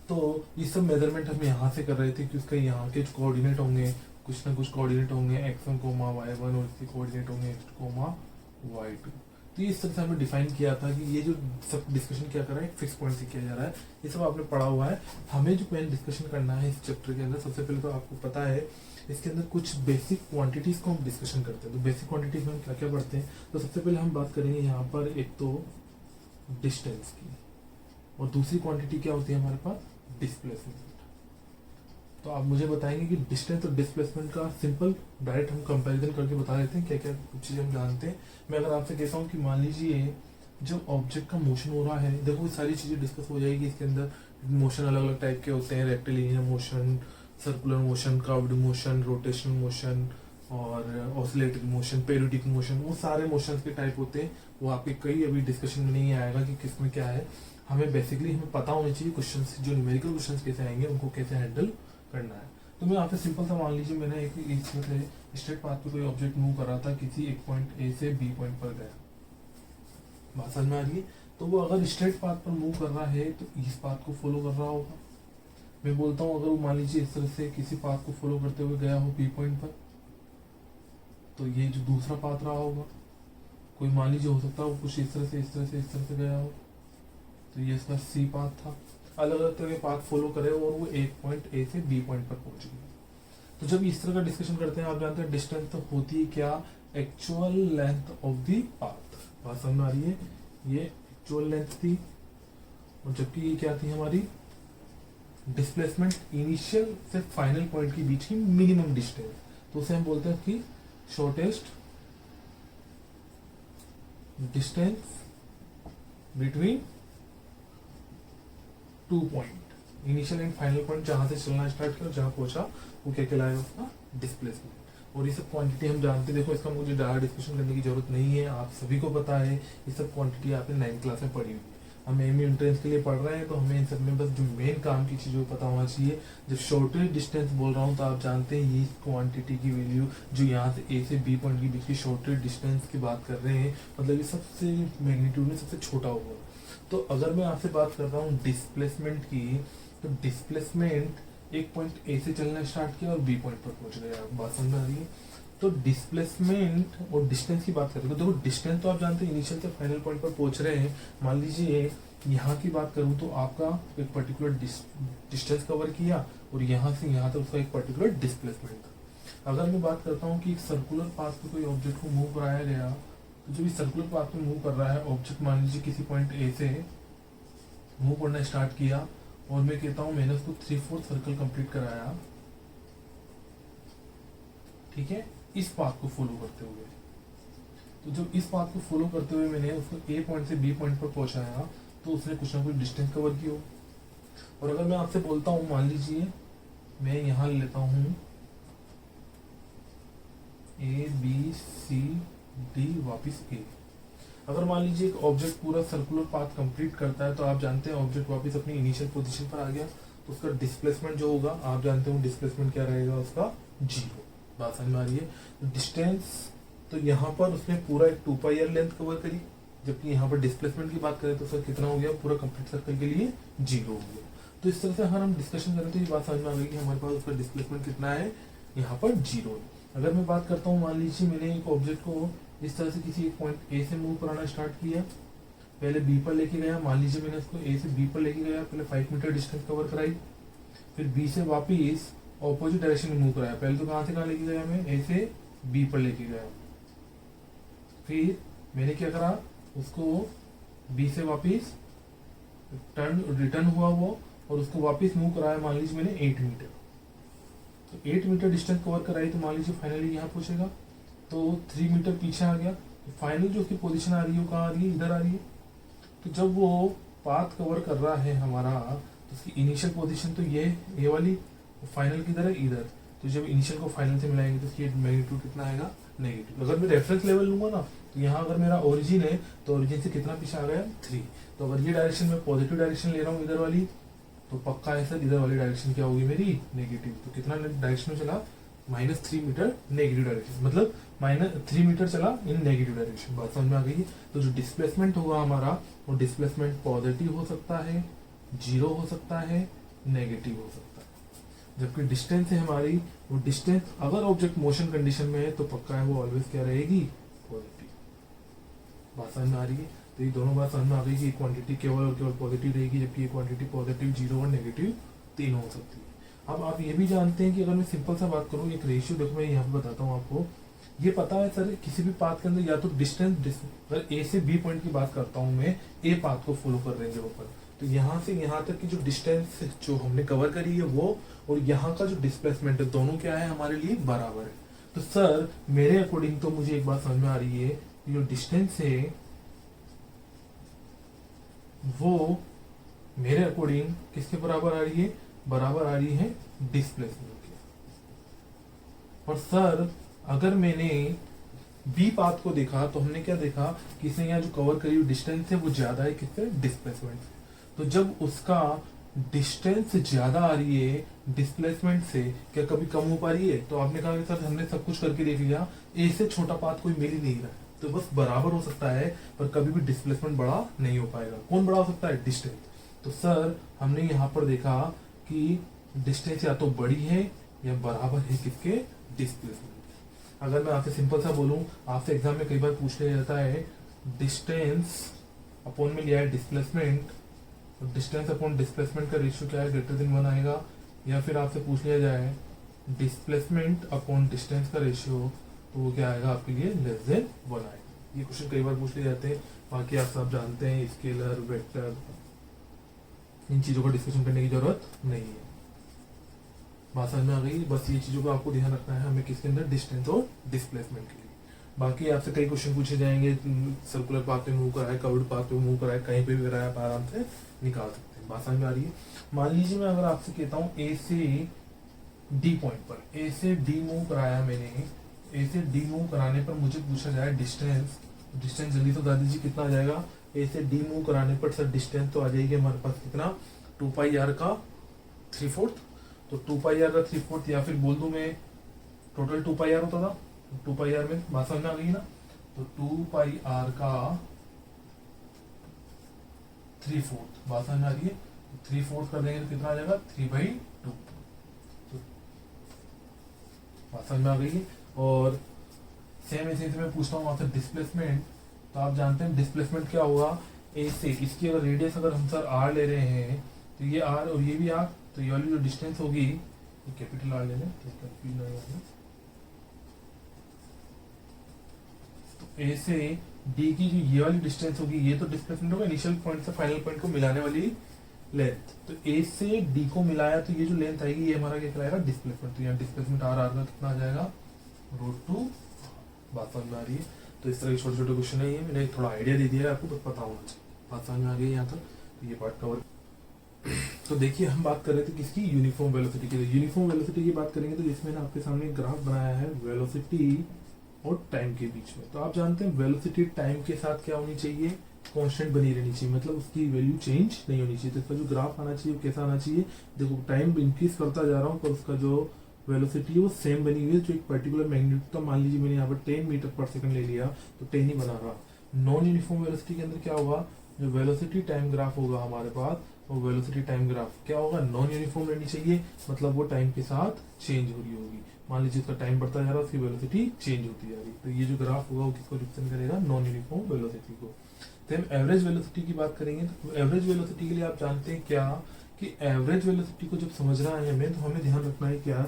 तो ये सब मेजरमेंट हम यहाँ से कर रहे थे कि उसका यहाँ के जो कोऑर्डिनेट होंगे, कुछ ना कुछ कोऑर्डिनेट होंगे x1, y1 और इसके कोऑर्डिनेट होंगे x2, y2। तो इस तरह से हमने डिफाइन किया था कि ये जो सब डिस्कशन क्या कर रहा है फिक्स पॉइंट से किया जा रहा है, ये सब आपने पढ़ा हुआ है। हमें जो पहले डिस्कशन करना है इस चैप्टर के अंदर, सबसे पहले तो आपको पता है इसके अंदर कुछ बेसिक क्वांटिटीज को हम डिस्कशन करते हैं। तो बेसिक क्वांटिटीज में हम क्या क्या पढ़ते हैं, तो सबसे पहले हम बात करेंगे यहाँ पर एक तो डिस्टेंस की, और दूसरी क्वांटिटी क्या होती है हमारे पास, डिस्प्लेसमेंट। तो आप मुझे बताएंगे कि डिस्टेंस और डिस्प्लेसमेंट का सिंपल डायरेक्ट हम कंपैरिजन करके बता देते हैं क्या क्या कुछ चीज़ें हम जानते हैं। मैं अगर आपसे कहता हूँ कि मान लीजिए जो ऑब्जेक्ट का मोशन हो रहा है, देखो ये सारी चीज़ें डिस्कस हो जाएगी इसके अंदर। मोशन अलग अलग टाइप के होते हैं, rectilinear motion, circular motion, curved motion, rotational motion और ऑसिलेटरी मोशन, पेरियोडिक मोशन। वो सारे मोशन के टाइप होते हैं। वो आपके कई अभी डिस्कशन में नहीं आएगा कि किसमें क्या है। हमें बेसिकली हमें पता होनी चाहिए क्वेश्चन, जो न्यूमेरिकल क्वेश्चन कैसे आएंगे उनको कैसे हैंडल करना है। तो मैं आपसे सिंपल सा मान लीजिए मैंने एक स्ट्रेट पाथ पे कोई ऑब्जेक्ट मूव कर रहा था, किसी एक पॉइंट ए से बी पॉइंट पर गया। बात समझ में आ रही है। तो वो अगर स्ट्रेट पाथ पर मूव कर रहा है तो इस पाथ को फॉलो कर रहा होगा। मैं बोलता हूँ अगर वो मान लीजिए इस तरह से किसी पाथ को फॉलो करते हुए गया हो बी पॉइंट पर, तो ये जो दूसरा पाथ रहा होगा। कोई मान लीजिए हो सकता है वो कुछ इस तरह से इस तरह से इस तरह से गया हो, तो ये इसका सी पाथ था। अलग अलग तरह के पाथ फॉलो करे और वो एक पॉइंट ए से बी पॉइंट पर पहुंच गए। तो जब इस तरह का डिस्कशन करते हैं, आप जानते हैं डिस्टेंस तो होती है क्या, actual length of the path. बात समझ में आ रही है। ये एक्चुअल लेंथ थी, और जबकि ये क्या थी हमारी डिस्प्लेसमेंट, इनिशियल से फाइनल पॉइंट के बीच की मिनिमम डिस्टेंस। तो उसे हम बोलते हैं कि shortest distance between two point, initial and final point, जहां से चलना स्टार्ट किया और जहां पहुंचा वो क्या कहलाएगा, उसका डिस्प्लेसमेंट। और ये सब क्वांटिटी हम जानते हैं। देखो इसका मुझे ज़्यादा डिस्कशन करने की जरूरत नहीं है, आप सभी को पता है। ये सब क्वांटिटी आपने 9th क्लास में पढ़ी हुई है। हम एमई एंट्रेंस के लिए पढ़ रहे हैं तो हमें इन सब में बस जो मेन काम की चीज़ों को पता होना चाहिए। जब शॉर्टेस्ट डिस्टेंस बोल रहा हूँ तो आप जानते हैं ये क्वांटिटी की वैल्यू जो यहाँ से ए से बी पॉइंट के बीच की शॉर्टेस्ट डिस्टेंस की बात कर रहे हैं, मतलब ये सबसे मैग्नीट्यूड में सबसे छोटा होगा। तो अगर मैं आपसे बात कर रहा हूँ डिस्प्लेसमेंट की, तो डिस्प्लेसमेंट एक पॉइंट ए से चलना स्टार्ट किया और बी पॉइंट पर पहुंच गया। बात समझ में आ रही है। तो डिस्प्लेसमेंट और डिस्टेंस की बात करें तो देखो डिस्टेंस तो आप जानते हैं इनिशियल से फाइनल पॉइंट पर पहुंच रहे हैं। मान लीजिए यहाँ की बात करूँ तो आपका एक पर्टिकुलर डिस्टेंस कवर किया और यहाँ से यहाँ तक उसका एक पर्टिकुलर डिस्प्लेसमेंट था। अगर मैं बात करता हूँ कि एक सर्कुलर पाथ पे कोई ऑब्जेक्ट को मूव कराया गया, तो जो भी सर्कुलर पाथ पे मूव कर रहा है ऑब्जेक्ट, मान लीजिए किसी पॉइंट ए से मूव करना स्टार्ट किया और मैं कहता हूँ मैंने उसको 3/4 सर्कल कंप्लीट कराया, ठीक है, इस पाथ को फॉलो करते हुए। तो जब इस पाथ को फॉलो करते हुए मैंने उसको ए पॉइंट से बी पॉइंट पर पहुंचाया तो उसने कुछ ना कुछ डिस्टेंस कवर की हो। और अगर मैं आपसे बोलता हूँ मान लीजिए मैं यहाँ लेता हूँ ए बी सी डी वापिस ए। अगर मान लीजिए एक ऑब्जेक्ट पूरा सर्कुलर पाथ कंप्लीट करता है तो आप जानते हैं ऑब्जेक्ट वापस अपनी इनिशियल पोजीशन पर आ गया। तो उसका डिस्प्लेसमेंट जो होगा, आप जानते हो डिस्प्लेसमेंट क्या रहेगा उसका, 0। बात समझ में आ रही है। तो डिस्टेंस, तो यहाँ पर उसने पूरा एक 2πr लेंथ कवर करी, जबकि यहाँ पर डिस्प्लेसमेंट की बात करें तो सर कितना हो गया, पूरा कंप्लीट सर्कल के लिए 0 हो गया। तो इस तरह से अगर हम डिस्कशन करें तो ये बात समझ में आ गई कि हमारे पास उसका डिस्प्लेसमेंट कितना है, यहाँ पर 0 है। अगर मैं बात करता हूँ, मान लीजिए मैंने एक ऑब्जेक्ट को इस तरह से किसी एक पॉइंट ए से मूव कराना स्टार्ट किया, पहले बी पर लेके गया, मान लीजिए मैंने उसको ए से बी पर लेके गया, पहले 5 मीटर डिस्टेंस कवर कराई, फिर बी से वापिस ऑपोजिट डायरेक्शन में मूव कराया। पहले तो कहाँ से कहाँ लेके गया, मैं ए से बी पर लेके गया, फिर मैंने क्या करा, उसको बी से वापिस रिटर्न हुआ वो, और उसको वापिस मूव कराया, मान लीजिए मैंने 8 मीटर। तो 8 मीटर डिस्टेंस कवर कराई, तो मान लीजिए फाइनली यहाँ पूछेगा तो 3 मीटर पीछे आ गया। तो फाइनल जो उसकी पोजीशन आ रही है वो कहाँ आ रही है, इधर आ रही है। तो जब वो पाथ कवर कर रहा है हमारा, तो उसकी इनिशियल पोजीशन तो ये वाली, फाइनल किधर है, इधर। तो जब इनिशियल को फाइनल से मिलाएंगे तो उसकी मैग्नीट्यूड कितना आएगा, नेगेटिव। अगर मैं रेफरेंस लेवल लूंगा ना, तो यहाँ अगर मेरा ओरिजिन है तो ओरिजिन से कितना पीछे आ गया, 3। तो अगर ये डायरेक्शन में पॉजिटिव डायरेक्शन ले रहा हूँ इधर वाली, तो पक्का है सर इधर वाली डायरेक्शन क्या होगी मेरी, नेगेटिव। तो कितना डायरेक्शन में चला, -3 मीटर नेगेटिव डायरेक्शन, मतलब -3 मीटर चला इन नेगेटिव डायरेक्शन। बात समझ में आ गई है। तो जो डिस्प्लेसमेंट होगा हमारा, वो डिस्प्लेसमेंट पॉजिटिव हो सकता है, 0 हो सकता है, नेगेटिव हो सकता है। जबकि डिस्टेंस है हमारी, वो डिस्टेंस अगर ऑब्जेक्ट मोशन कंडीशन में है तो पक्का है वो ऑलवेज क्या रहेगी, पॉजिटिव। बात समझ में आ रही है। तो ये दोनों बात समझ में आ गई कि क्वांटिटी केवल और केवल पॉजिटिव रहेगी, जबकि ये क्वांटिटी पॉजिटिव, 0 और नेगेटिव तीनों हो सकती है। अब आप ये भी जानते हैं कि अगर मैं सिंपल सा बात करूँ, एक रेशियो देखो मैं यहाँ पे बताता हूँ आपको। ये पता है सर किसी भी पाथ के अंदर या तो डिस्टेंस, अगर ए से बी पॉइंट की बात करता हूँ मैं, ए पाथ को फॉलो कर रहे हैं जब अपन, तो यहाँ से यहाँ तक की जो डिस्टेंस जो हमने कवर करी है वो, और यहाँ का जो डिस्प्लेसमेंट है, दोनों क्या है हमारे लिए बराबर है। तो सर मेरे अकॉर्डिंग तो मुझे एक बात समझ में आ रही है, जो डिस्टेंस है वो मेरे अकॉर्डिंग किसके बराबर आ रही है, बराबर आ रही है डिस्प्लेसमेंट के। और सर अगर मैंने बी पाथ को देखा तो हमने क्या देखा कि इसने यहाँ जो कवर करी हुई डिस्टेंस है वो ज्यादा है किससे, डिस्प्लेसमेंट से। तो जब उसका डिस्टेंस ज्यादा आ रही है डिस्प्लेसमेंट से, क्या कभी कम हो पा रही है? तो आपने कहा कि सर हमने सब कुछ करके देख लिया, ए से छोटा पाथ कोई मिल ही नहीं रहा है, तो बस बराबर हो सकता है पर कभी भी डिस्प्लेसमेंट बड़ा नहीं हो पाएगा। कौन बड़ा हो सकता है, डिस्टेंस। तो सर हमने यहाँ पर देखा कि डिस्टेंस या तो बड़ी है या बराबर है किसके, डिस्प्लेसमेंट। अगर मैं आपसे सिंपल सा बोलूं, आपसे एग्जाम में कई बार पूछ लिया जाता है डिस्टेंस अपॉन में लिया है डिस्प्लेसमेंट, तो डिस्टेंस अपॉन डिस्प्लेसमेंट का रेशियो क्या है, ग्रेटर देन 1 आएगा। या फिर आपसे पूछ लिया जाए डिस्प्लेसमेंट अपॉन डिस्टेंस का रेशियो, तो वो क्या आएगा आपके लिए, लेस देन 1 आएगा। ये क्वेश्चन कई बार पूछ लिए जाते हैं। बाकी आप सब जानते हैं स्केलर, वेक्टर, इन चीजों का डिस्कशन करने की जरूरत नहीं है। बात समझ में आ गई। बस ये चीजों का आपको ध्यान रखना है हमें किसके अंदर, डिस्टेंस और डिस्प्लेसमेंट के लिए। बाकी आपसे कई क्वेश्चन पूछे जाएंगे, सर्कुलर पाथ पे मूव कराए, कर्व्ड पाथ पे मूव कराए, कहीं पे भी कराए, आप आराम से निकाल सकते हैं। बात समझ में आ रही है। मान लीजिए मैं अगर आपसे कहता हूँ ए से डी पॉइंट पर, ए से डी मूव कराया मैंने, ए से डी मूव कराने पर मुझे पूछा जाए डिस्टेंस, डिस्टेंस जल्दी तो बता दीजिए कितना आ जाएगा। ए से डी मूव कराने पर सर डिस्टेंस तो आ जाएगी हमारे पास कितना, 2πr का 3/4। तो 2πr का 3/4, या फिर बोल दूं मैं टोटल 2πr होता था, 2πr में बात समझ में आ गई ना। तो 2πr का 3/4 बात समझ में आ रही है। 3/4 कर देंगे तो कितना आ जाएगा, 3/2। तो बात समझ में आ गई है। और सेम ऐसे मैं पूछता हूँ आपसे डिस्प्लेसमेंट, तो आप जानते हैं डिस्प्लेसमेंट क्या होगा, ए से इसकी अगर रेडियस अगर हम सर आर ले रहे हैं, तो ये आर और ये भी आर, तो ये वाली जो डिस्टेंस होगी, ये कैपिटल आर ले लें तो ए से डी की जो ये वाली डिस्टेंस होगी, ये तो डिस्प्लेसमेंट होगा, इनिशियल पॉइंट से फाइनल पॉइंट को मिलाने वाली लेंथ। तो ए से डी को मिलाया तो ये जो लेंथ आएगी ये हमारा क्या कहलाएगा, डिस्प्लेसमेंट। तो यहाँ डिस्प्लेसमेंट आर का कितना आ जाएगा, √2। बात समझ में आ रही है। तो इस तरह के छोटे छोटे क्वेश्चन है, ये मैंने थोड़ा आइडिया दे दिया है आपको, बस पता होना चाहिए। बात समझ में आ गई यहाँ तक, ये पार्ट कवर। तो देखिए हम बात कर रहे थे किसकी, यूनिफॉर्म वेलोसिटी की। यूनिफॉर्म वेलोसिटी की बात करेंगे तो इसमें ना आपके सामने ग्राफ बनाया है, वेलोसिटी और टाइम के बीच में। तो आप जानते हैं वेलोसिटी टाइम के साथ क्या होनी चाहिए, कांस्टेंट बनी रहनी चाहिए, मतलब उसकी वैल्यू चेंज नहीं होनी चाहिए। तो इसका जो ग्राफ आना चाहिए वो कैसा आना चाहिए, देखो टाइम इंक्रीज करता जा रहा हूँ पर उसका जो वेलोसिटी है वो सेम बनी हुई है, जो एक पर्टिकुलर मैग्नीट्यूड का मान लीजिए मैंने यहाँ पर 10 मीटर पर सेकंड ले लिया तो 10 ही बना रहा। नॉन यूनिफॉर्म वेलोसिटी के अंदर क्या होगा, जो वेलोसिटी टाइम ग्राफ होगा हमारे पास, वो वेलोसिटी टाइम ग्राफ क्या होगा, नॉन यूनिफॉर्म रहनी चाहिए, मतलब वो टाइम के साथ चेंज हो रही होगी। मान लीजिए उसका टाइम बढ़ता जा रहा है, उसकी वेलोसिटी चेंज होती जा रही है, तो ये जो ग्राफ होगा वो किसको रिप्रेजेंट करेगा, नॉन यूनिफॉर्म वेलोसिटी को। तो हम एवरेज वेलोसिटी की बात करेंगे, तो एवरेज वेलोसिटी के लिए आप जानते हैं क्या, कि एवरेज वेलोसिटी को जब समझना है हमें तो हमें ध्यान रखना है क्या,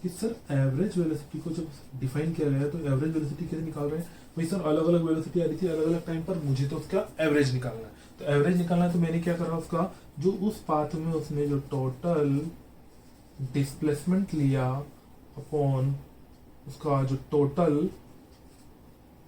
कि सर एवरेज वेलोसिटी को जब डिफाइन किया गया है तो एवरेज वेलोसिटी कैसे निकाल रहे हैं भाई, सर अलग अलग वेलोसिटी आ रही थी अलग अलग टाइम पर, मुझे तो उसका एवरेज निकालना है। तो एवरेज निकालना है तो मैंने क्या करा, उसका जो उस पाथ में उसने जो टोटल डिस्प्लेसमेंट लिया अपॉन उसका जो टोटल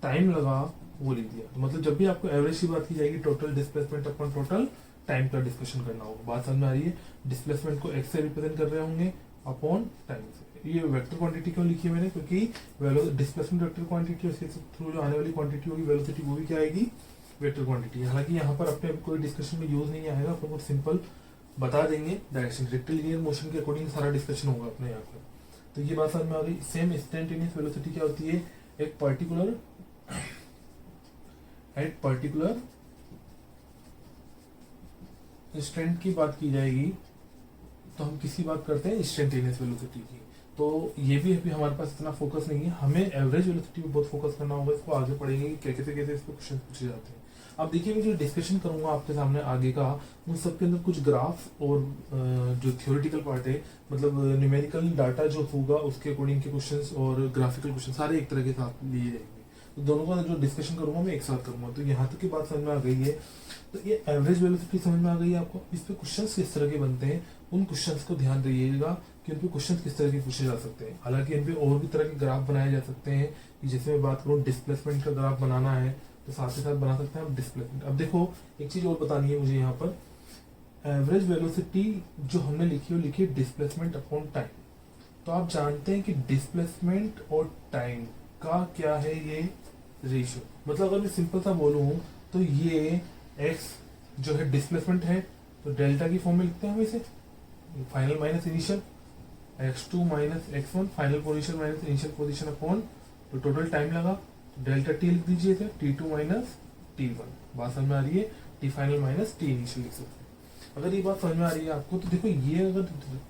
टाइम लगा वो लिख दिया। तो मतलब जब भी आपको एवरेज की बात की जाएगी total displacement upon total time का डिस्कशन करना होगा। बात समझ में आ रही है, डिस्प्लेसमेंट को एक्स से रिप्रेजेंट कर रहे होंगे अपॉन टाइम से। ये वेक्टर क्वांटिटी क्यों लिखी है मैंने, क्योंकि डिस्प्लेसमेंट वेक्टर क्वांटिटी उसके थ्रू जो आने वाली क्वांटिटी होगी वेलोसिटी वो भी क्या आएगी, वेक्टर क्वांटिटी। हालांकि यहाँ पर अपने कोई डिस्कशन में यूज नहीं आएगा, आपको बहुत सिंपल बता देंगे, डायरेक्शन रेक्टिलिनियर मोशन के अकॉर्डिंग सारा डिस्कशन होगा अपने यहाँ पर। तो ये बात समझ में आ गई। सेम इंस्टेंटेनियस वेलोसिटी क्या होती है, एक पर्टिकुलर इंस्टेंट की बात की जाएगी तो हम किसी बात करते हैं इंस्टेंटेनियस वेलोसिटी की। तो ये भी अभी हमारे पास इतना फोकस नहीं है, हमें एवरेज वेलोसिटी पे बहुत फोकस करना होगा, इसको आगे पढ़ेंगे कि कैसे कैसे इस पे क्वेश्चन पूछे जाते हैं। अब देखिए मैं जो डिस्कशन करूंगा आपके सामने आगे का, उन सबके अंदर कुछ ग्राफ और जो थियोरेटिकल पार्ट है, मतलब न्यूमेरिकल डाटा जो होगा उसके अकॉर्डिंग के क्वेश्चंस और ग्राफिकल क्वेश्चन सारे एक तरह के साथ लिए जाएंगे। तो दोनों का जो डिस्कशन करूंगा मैं एक साथ करूंगा। तो यहाँ तक की बात समझ में आ गई है, तो ये एवरेज वेलोसिटी समझ में आ गई है आपको। इस पे क्वेश्चंस किस तरह के बनते हैं, उन क्वेश्चंस को ध्यान रखिएगा कि उन पे क्वेश्चन किस तरह के पूछे जा सकते हैं। हालांकि इन पे और भी तरह के ग्राफ बनाए जा सकते हैं, जैसे मैं बात करूँ डिस्प्लेसमेंट का ग्राफ बनाना है तो साथ ही साथ बना सकते हैं हम डिस्प्लेसमेंट। अब देखो एक चीज और बतानी है मुझे यहाँ पर, एवरेज वेलोसिटी जो हमने लिखी है लिखी डिस्प्लेसमेंट अपॉन टाइम। तो आप जानते हैं कि डिस्प्लेसमेंट और टाइम का क्या है ये रेशियो, मतलब अगर मैं सिंपल सा बोलूं तो ये x जो है डिस्प्लेसमेंट है तो डेल्टा की फॉर्म में लिखते हैं हम इसे, final minus initial, x2 minus x1 final position minus initial position upon तो टोटल टाइम लगा तो डेल्टा टी लिख दीजिए थे, t2 माइनस t1। बात समझ में आ रही है, t final minus t initial लिख सकते हैं। अगर ये बात समझ में आ रही है आपको तो देखो ये अगर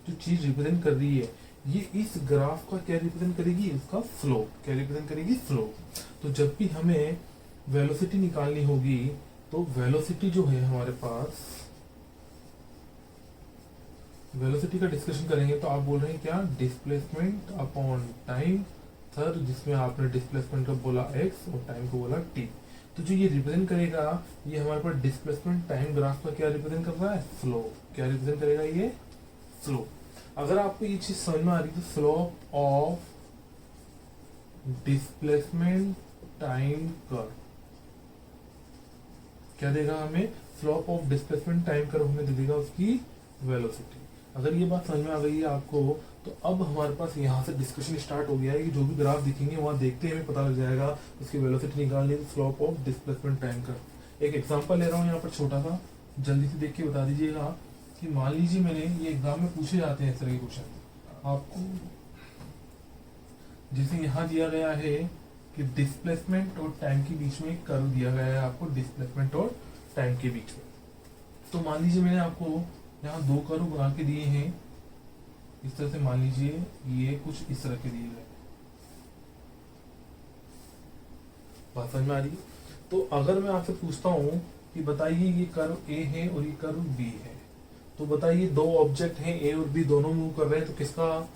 जो चीज रिप्रेजेंट कर रही है ये इस ग्राफ का क्या रिप्रेजेंट करेगी, इसका स्लोप क्या रिप्रेजेंट करेगी, स्लोप। तो जब भी हमें वेलोसिटी निकालनी होगी तो वेलोसिटी जो है हमारे पास, वेलोसिटी का डिस्कशन करेंगे तो आप बोल रहे हैं क्या, डिस्प्लेसमेंट अपॉन टाइम सर, जिसमें आपने डिस्प्लेसमेंट को बोला x और टाइम को बोला t। तो जो ये रिप्रेजेंट करेगा ये हमारे पास डिस्प्लेसमेंट टाइम ग्राफ का क्या रिप्रेजेंट कर रहा है, स्लोप। क्या रिप्रेजेंट करेगा ये, स्लोप। अगर आपको ये चीज समझ में आ रही है तो slope of displacement time curve क्या देगा हमें, slope of displacement time curve हमें दे देगा उसकी वेलोसिटी। अगर ये बात समझ में आ गई है आपको तो अब हमारे पास यहाँ से डिस्कशन स्टार्ट हो गया है कि जो भी ग्राफ दिखेंगे वहां देखते ही हमें पता लग जाएगा उसकी वेलोसिटी निकालनी है, slope of displacement time curve. एक एग्जांपल ले रहा हूँ यहाँ पर छोटा सा, जल्दी से देख के बता दीजिएगा कि मान लीजिए मैंने ये एग्जाम में पूछे जाते हैं इस तरह के क्वेश्चन आपको, जैसे यहाँ दिया गया है कि डिस्प्लेसमेंट और टाइम के बीच में एक कर्व दिया गया है आपको, डिस्प्लेसमेंट और टाइम के बीच में। तो मान लीजिए मैंने आपको यहाँ दो कर्व बना के दिए हैं इस तरह से, मान लीजिए ये कुछ इस तरह के दिए गए, बात समझ में आ रही है। तो अगर मैं आपसे पूछता हूँ कि बताइए ये कर्व ए है और ये कर्व बी है, तो बताइए दो ऑब्जेक्ट हैं ए और बी दोनों मूव कर रहे हैं तो किसका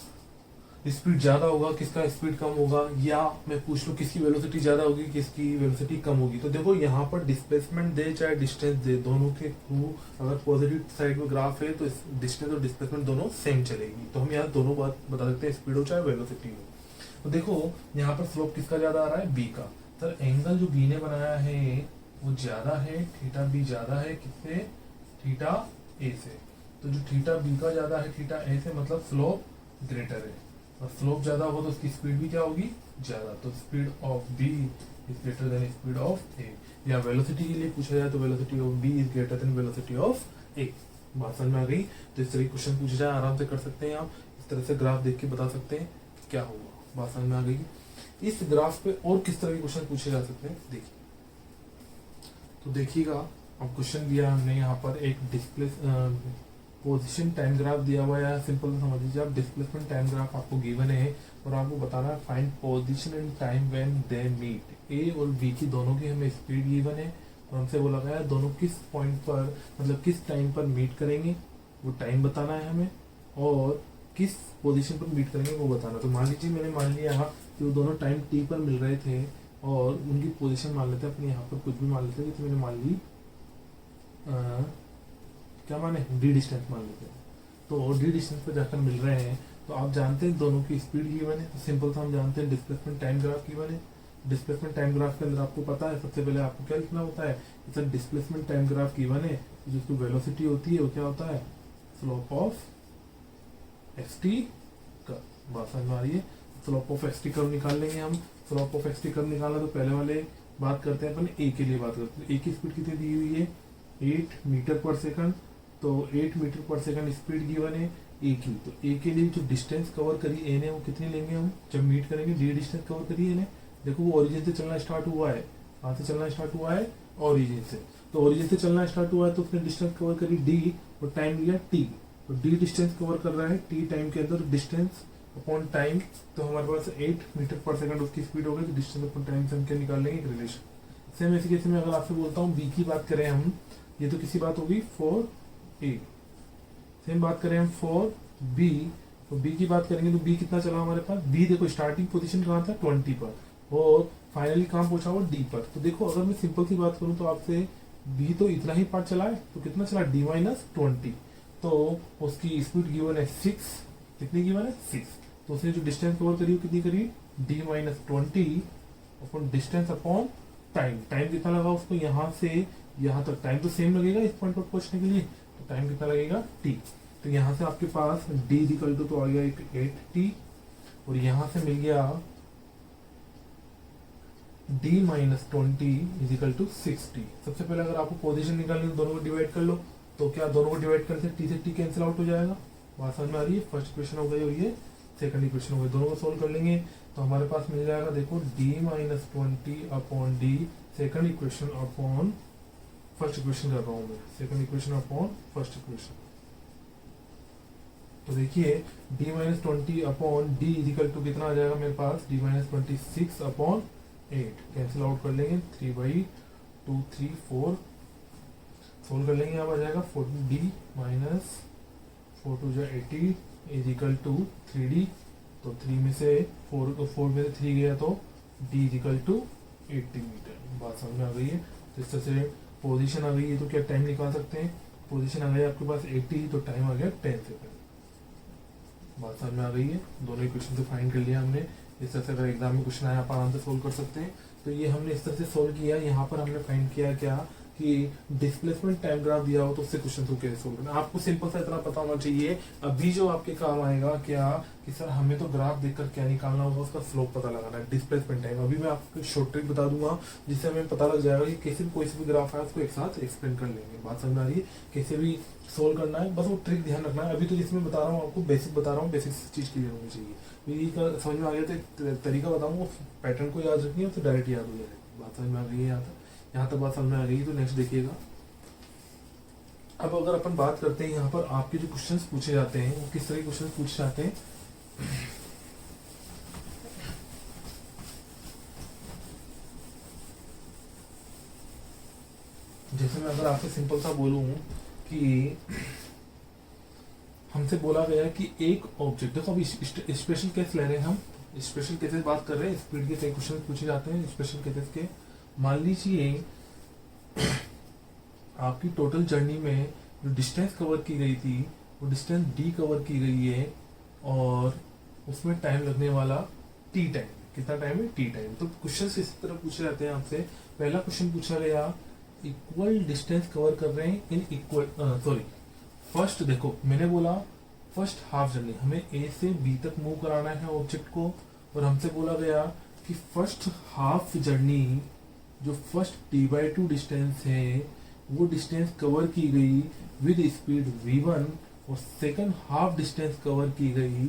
स्पीड ज्यादा होगा, किसका स्पीड कम होगा, या मैं पूछ लूं किसकी वेलोसिटी ज्यादा होगी किसकी वेलोसिटी कम होगी। तो देखो यहाँ पर डिस्प्लेसमेंट दे चाहे डिस्टेंस दे, दोनों के थ्रू अगर पॉजिटिव साइड में ग्राफ है तो डिस्टेंस और डिस्प्लेसमेंट दोनों सेम चलेगी। तो हम यहाँ दोनों बात बता सकते हैं, स्पीड हो चाहे वेलोसिटी हो। तो देखो यहाँ पर स्लोप किसका ज्यादा आ रहा है, बी का। सर एंगल जो बी ने बनाया है वो ज्यादा है, थीटा बी ज्यादा है किससे, थीटा ए से। तो जो थीटा बी का ज्यादा है थीटा ए से, मतलब स्लोप ग्रेटर है। और स्लोप ज्यादा होगा तो उसकी स्पीड भी क्या होगी, ज्यादा। तो speed of B is greater than speed of A, या वेलोसिटी के लिए पूछा जाए तो velocity of B is greater than velocity of A. बात समझ में आ गई। तो इस तरह के क्वेश्चन पूछे जाए आराम से कर सकते हैं आप, इस तरह से ग्राफ देख के बता सकते हैं क्या होगा। बात समझ में आ गई। इस ग्राफ पे और किस तरह के क्वेश्चन पूछे जा सकते हैं देखिए। तो देखिएगा, अब क्वेश्चन दिया हमने यहाँ पर एक डिस्प्लेस पोजीशन टाइम ग्राफ दिया हुआ है, सिंपल समझ लीजिए आप, डिस्प्लेसमेंट टाइम ग्राफ आपको गिवन है और आपको बताना है find position and time when they meet. A और बी की दोनों की हमें स्पीड गिवन है और हमसे बोला गया है दोनों किस पॉइंट पर, मतलब किस टाइम पर मीट करेंगे, वो टाइम बताना है हमें, और किस पोजीशन पर मीट करेंगे वो बताना। तो मान लीजिए मैंने मान लिया यहाँ कि वो दोनों टाइम टी पर मिल रहे थे और उनकी पोजीशन मान लेते हैं अपने यहाँ पर कुछ भी मान लेते हैं, तो मैंने मान ली क्या माने डी डिस्टेंस मान लेते हैं। तो डी डिस्टेंस पर जाकर मिल रहे हैं, तो आप जानते हैं दोनों की स्पीड गिवन है, तो सिंपल सा हम जानते हैं डिस्प्लेसमेंट टाइम ग्राफ गिवन है। डिस्प्लेसमेंट टाइम ग्राफ के अंदर आपको पता है सबसे पहले आपको क्या लिखना होता है, sir displacement time graph given है, जिसकी वेलोसिटी होती है वो क्या होता है, slope of x T curve. बात समझ में आ रही है। Slope of x T curve निकाल लेंगे हम। Slope of x T curve निकालना तो पहले वाले बात करते हैं अपन ए के लिए बात करते हैं। ए की स्पीड कितनी दी हुई है, 8 मीटर पर सेकंड। तो 8 मीटर पर सेकंड स्पीड गिवन है ए की। तो ए के लिए जो डिस्टेंस कवर करी ए ने वो कितनी लेंगे हम जब मीट करेंगे, डी डिस्टेंस कवर करी ए ने। देखो वो ओरिजिन से चलना स्टार्ट हुआ है, कहाँ से चलना स्टार्ट हुआ है, ओरिजिन से। तो ओरिजिन से चलना स्टार्ट हुआ है तो उसने डिस्टेंस कवर करी डी और टाइम लिया टी। तो डी डिस्टेंस कवर कर रहा है टी टाइम के अंदर, डिस्टेंस अपॉन टाइम। तो हमारे पास 8 मीटर पर सेकंड उसकी स्पीड होगी, तो डिस्टेंस अपॉन टाइम से हम क्या निकाल लेंगे, एक रिलेशन। सेम ऐसे केस में अगर आपसे बोलता हूँ बी की बात करें हम, ये तो किसी बात होगी फॉर ए। सेम बात करें हम फॉर बी, तो बी की बात करेंगे तो बी कितना चला हमारे पास, बी देखो स्टार्टिंग पोजीशन कहाँ था 20 पर और फाइनली कहाँ पहुंचा हुआ डी पर। तो देखो अगर मैं सिंपल सी बात करूं तो आपसे बी तो इतना ही पार्ट चला है, तो कितना चला डी माइनस 20। तो उसकी स्पीड गिवन है 6, कितनी गिवन है 6। तो उसने जो डिस्टेंस कवर करी कितनी करी, D minus 20 upon distance upon time. Time कितना लगा उसको यहाँ से यहाँ तक, टाइम तो सेम लगेगा इस पॉइंट पर पहुंचने के लिए, तो टाइम कितना लगेगा टी। तो यहाँ से आपके पास डी इक्वल टू तो आ गया 8t और यहाँ से मिल गया d minus 20 is equal to 6t। सबसे पहले अगर आपको पोजीशन निकालनी हो दोनों को डिवाइड कर लो, तो क्या दोनों को डिवाइड करते टी से टी कैंसिल आउट हो जाएगा। बात समझ में आ रही है। फर्स्ट इक्वेशन हो गई और ये सेकंड इक्वेशन हो गई, दोनों को सोल्व कर लेंगे तो हमारे पास मिल जाएगा देखो d minus 20 upon D, second equation upon first equation कर रहा हूँ मैं, second equation upon first equation. तो देखिए d minus 20 upon D is equal to कितना आ जाएगा मेरे पास, d minus 26 upon 8 cancel out कर लेंगे, 3/2 3 4 सोल्व कर लेंगे, अब आ जाएगा 40d minus 4 2 80 is equal to 3d। तो 3 में से 4 तो 4 में से 3 गया तो d इजिकल टू 80 मीटर। बात समझ में आ गई है। तो इस तरह से पोजीशन आ गई है तो क्या टाइम निकाल सकते हैं, पोजीशन आ गई आपके पास 80 तो टाइम आ गया 10 सेकंड। बात समझ में आ गई है। दोनों इक्वेशन से फाइंड कर लिया हमने। इस तरह से अगर एग्जाम में क्वेश्चन आया आप आराम से सोल्व कर सकते हैं। तो ये हमने इस तरह से सोल्व किया। यहाँ पर हमने फाइंड किया क्या कि डिस्प्लेसमेंट टाइम ग्राफ दिया हो तो उससे क्वेश्चन को कैसे सोल्व करना। आपको सिंपल सा इतना पता होना चाहिए। अभी जो आपके काम आएगा क्या कि सर हमें तो ग्राफ देखकर क्या निकालना होगा, उसका स्लोप पता लगाना है, डिस्प्लेसमेंट टाइम। अभी मैं आपको शॉर्ट ट्रिक बता दूंगा जिससे हमें पता लग जाएगा कि कैसे भी कोई से भी ग्राफ है उसको एक साथ एक्सप्लेन कर लेंगे। बात समझ में आ रही है। कैसे भी सोल्व करना है, बस वो ट्रिक ध्यान रखना है। अभी तो जिसमें बता रहा हूँ आपको बेसिक बता रहा हूँ, बेसिक चीज क्लियर होनी चाहिए। मेरी का समझ में आ गया तो एक तरीका बताऊंगा, पैटर्न को याद रखनी है तो डायरेक्ट याद हो जाएगा। बात समझ में आ गई है यहाँ तक बात समझ में आ गई। तो नेक्स्ट देखिएगा। अब अगर अपन बात करते हैं यहाँ पर आपके जो क्वेश्चंस पूछे जाते हैं वो किस तरह के क्वेश्चंस पूछे जाते हैं। जैसे मैं अगर आपसे सिंपल सा बोलूं कि हमसे बोला गया कि एक ऑब्जेक्ट, देखो अभी स्पेशल केस ले रहे हैं हम, स्पेशल केसेस बात कर रहे हैं, स्पीड के क्वेश्चन पूछे जाते हैं स्पेशल केसेस के। मान लीजिए आपकी टोटल जर्नी में जो डिस्टेंस कवर की गई थी वो डिस्टेंस डी कवर की गई है और उसमें टाइम लगने वाला टी टाइम। कितना टाइम है, टी टाइम। तो क्वेश्चन इस तरह पूछे जाते हैं आपसे। पहला क्वेश्चन पूछा गया इक्वल डिस्टेंस कवर कर रहे हैं इन इक्वल फर्स्ट देखो मैंने बोला फर्स्ट हाफ जर्नी, हमें ए से बी तक मूव कराना है ऑब्जेक्ट को, और हमसे बोला गया कि फर्स्ट हाफ जर्नी जो फर्स्ट t/2 डिस्टेंस है वो डिस्टेंस कवर की गई विद स्पीड v1 और सेकंड हाफ डिस्टेंस कवर की गई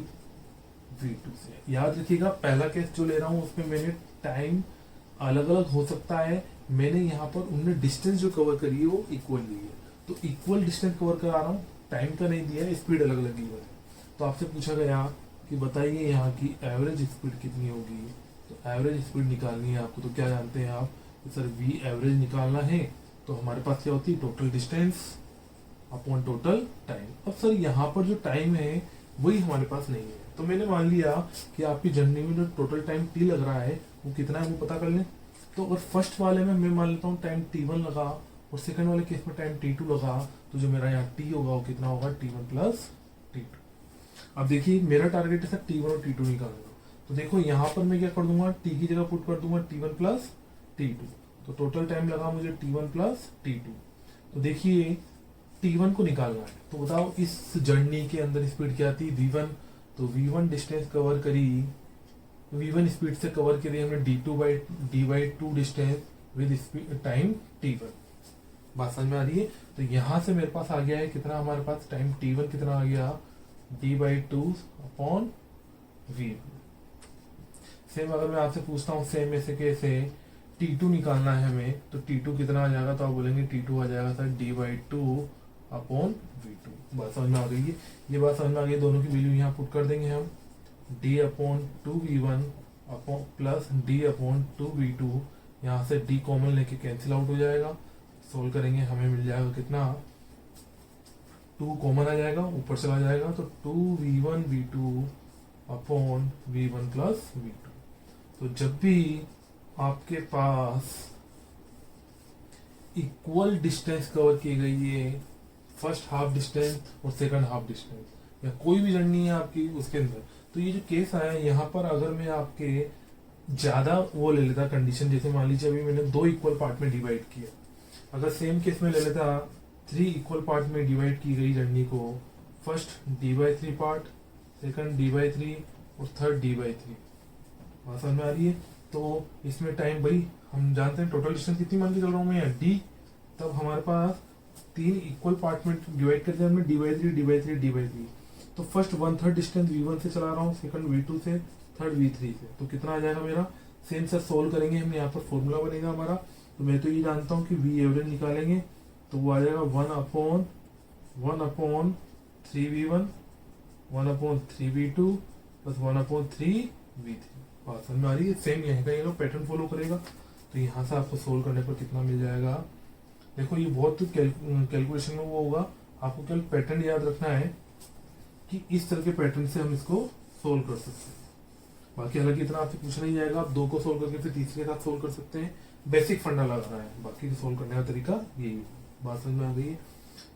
v2 से। याद रखिएगा पहला केस जो ले रहा हूं उसमें मैंने टाइम अलग अलग हो सकता है, मैंने यहाँ पर उनने डिस्टेंस जो कवर करी है वो इक्वल ली है, तो इक्वल डिस्टेंस कवर करा रहा हूँ, टाइम का नहीं दिया है, स्पीड अलग अलग गिवन है। तो आपसे पूछा गया कि बताइए यहाँ की एवरेज स्पीड कितनी होगी, तो एवरेज स्पीड निकालनी है आपको, तो क्या जानते हैं आप कि सर वी एवरेज निकालना है, तो हमारे पास क्या होती है total distance upon total time. अब सर यहाँ पर जो टाइम है वही हमारे पास नहीं है, तो मैंने मान लिया कि आपकी जर्नी में जो टोटल टाइम टी लग रहा है वो कितना है वो पता कर लें। तो अगर फर्स्ट वाले में मैं मान लेता हूँ टाइम t1 लगा और सेकंड वाले केस में टाइम t2 लगा, तो जो मेरा यहाँ t होगा वो कितना होगा t1 प्लस t2। अब देखिए मेरा टारगेट है सर t1 और t2 निकालना, तो देखो यहाँ पर मैं क्या कर दूंगा t की जगह पुट कर दूंगा t1 प्लस t2, तो टोटल टाइम लगा मुझे t1 प्लस t2। तो देखिए t1 को निकालना है, तो बताओ इस जर्नी के अंदर स्पीड क्या थी v1, तो v1 डिस्टेंस कवर करी, v1 स्पीड से कवर करी हमने d/2 distance with time t1। बात समझ में आ रही है। तो यहां से मेरे पास आ गया है कितना, हमारे पास टाइम t1 कितना आ गया d/2 अपॉन v1। सेम अगर मैं आपसे पूछता हूँ सेम ऐसे कैसे t2 निकालना है हमें, तो t2 कितना आ जाएगा, तो आप बोलेंगे t2 आ जाएगा सर d/2 अपॉन v2। बात समझ में आ गई है, ये बात समझ में आ गई, दोनों की वैल्यू यहाँ पुट कर देंगे हम, d upon 2v1 upon plus d upon 2v2, यहाँ से d कॉमन लेके कैंसिल आउट हो जाएगा, सोल्व करेंगे हमें मिल जाएगा कितना 2 कॉमन आ जाएगा ऊपर चला जाएगा, तो 2v1 v2 upon v1 plus v2। तो जब भी आपके पास इक्वल डिस्टेंस कवर की गई है, फर्स्ट हाफ डिस्टेंस और सेकंड हाफ डिस्टेंस या कोई भी जर्नी है आपकी उसके अंदर, तो ये जो केस आया है यहाँ पर अगर मैं आपके ज्यादा वो ले लेता कंडीशन, जैसे मान लीजिए अभी मैंने 2 इक्वल पार्ट में डिवाइड किया, अगर सेम केस में ले लेता 3 इक्वल पार्ट में डिवाइड की गई जर्नी को, first d/3 part, second d/3 और थर्ड d/3, बात समझ में आ रही है। तो इसमें टाइम भाई हम जानते हैं टोटल डिस्टेंस कितनी मान के चल रहा हूँ मैं d, तब हमारे पास 3 इक्वल पार्ट में डिवाइड कर दिया हमने d/3, तो फर्स्ट 1/3 डिस्टेंस v1 से चला रहा हूँ, सेकंड v2 से, थर्ड v3 से, तो कितना आ जाएगा मेरा, सेम सर सोल्व करेंगे हम, यहाँ पर फॉर्मूला बनेगा हमारा, तो मैं तो ये जानता हूँ कि v एवरेज निकालेंगे तो वो आ जाएगा 1/3v1 1/3v2 प्लस 1/3v3। बात समझ में आ रही है, सेम यहीं का ये लोग पैटर्न फॉलो करेगा, तो यहाँ से आपको सोल्व करने पर कितना मिल जाएगा। देखो ये बहुत कैलकुलेशन में वो होगा, आपको केवल पैटर्न याद रखना है कि इस तरह के पैटर्न से हम इसको सोल्व कर सकते हैं, बाकी हालांकि इतना आपसे पूछा नहीं जाएगा, आप 2 को सोल्व करके फिर तीसरे के साथ सोल्व कर सकते हैं, बेसिक फंडा लगाना है, बाकी सोल्व करने का तरीका यही। बात समझ में आ गई है,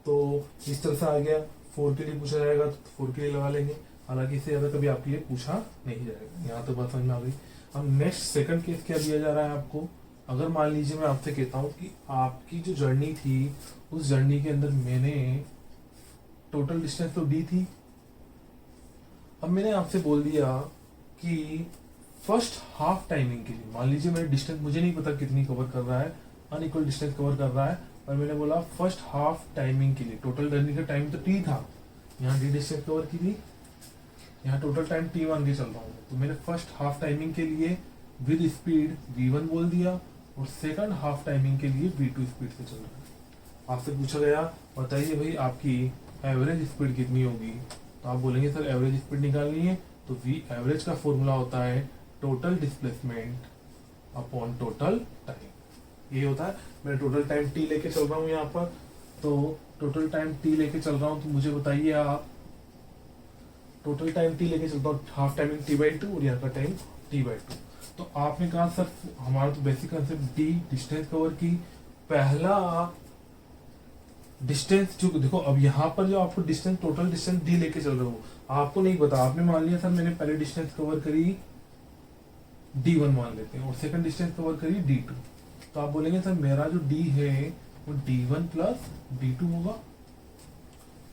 तो इस तरह से आ गया, 4 के लिए पूछा जाएगा तो 4 के लिए लगा लेंगे, हालांकि इससे ज्यादा कभी आपके लिए पूछा नहीं जाएगा। यहाँ तो बात समझ में आ गई। अब नेक्स्ट सेकंड केस क्या दिया जा रहा है आपको, अगर मान लीजिए मैं आपसे कहता हूँ कि आपकी जो जर्नी थी उस जर्नी के अंदर मैंने टोटल डिस्टेंस तो डी थी, अब मैंने आपसे बोल दिया कि फर्स्ट हाफ टाइमिंग के लिए, मान लीजिए मेरी डिस्टेंस मुझे नहीं पता कितनी कवर कर रहा है, अनइक्वल डिस्टेंस कवर कर रहा है, और मैंने बोला फर्स्ट हाफ टाइमिंग के लिए टोटल जर्नी का टाइम तो टी था, यहाँ डी डिस्टेंस कवर की थी, यहाँ टोटल टाइम t1 के चल रहा हूँ, तो मैंने फर्स्ट हाफ टाइमिंग के लिए विद स्पीड v1 बोल दिया और सेकंड हाफ टाइमिंग के लिए v2 स्पीड से चल रहा है। आपसे पूछा गया बताइए भाई आपकी एवरेज स्पीड कितनी होगी, तो आप बोलेंगे सर एवरेज स्पीड निकालनी है, तो v एवरेज का फॉर्मूला होता है total displacement upon total time, ये होता है। मैं टोटल टाइम t लेके चल रहा हूँ यहाँ पर, तो टोटल टाइम t लेके चल रहा हूँ, तो मुझे बताइए आप टोटल टाइम t लेके चलता हूँ, हाफ टाइमिंग t/2 और यहाँ का टाइम t/2, तो आपने कहा सर हमारा तो basic concept d distance cover की, पहला डिस्टेंस जो देखो, अब यहाँ पर जो आपको डिस्टेंस टोटल डिस्टेंस d लेके चल रहे हो, आपको नहीं पता, आपने मान लिया सर मैंने पहले डिस्टेंस कवर करी d1 मान लेते हैं और सेकंड डिस्टेंस कवर करी d2, तो आप बोलेंगे सर मेरा जो d है वो d1 प्लस d2 होगा,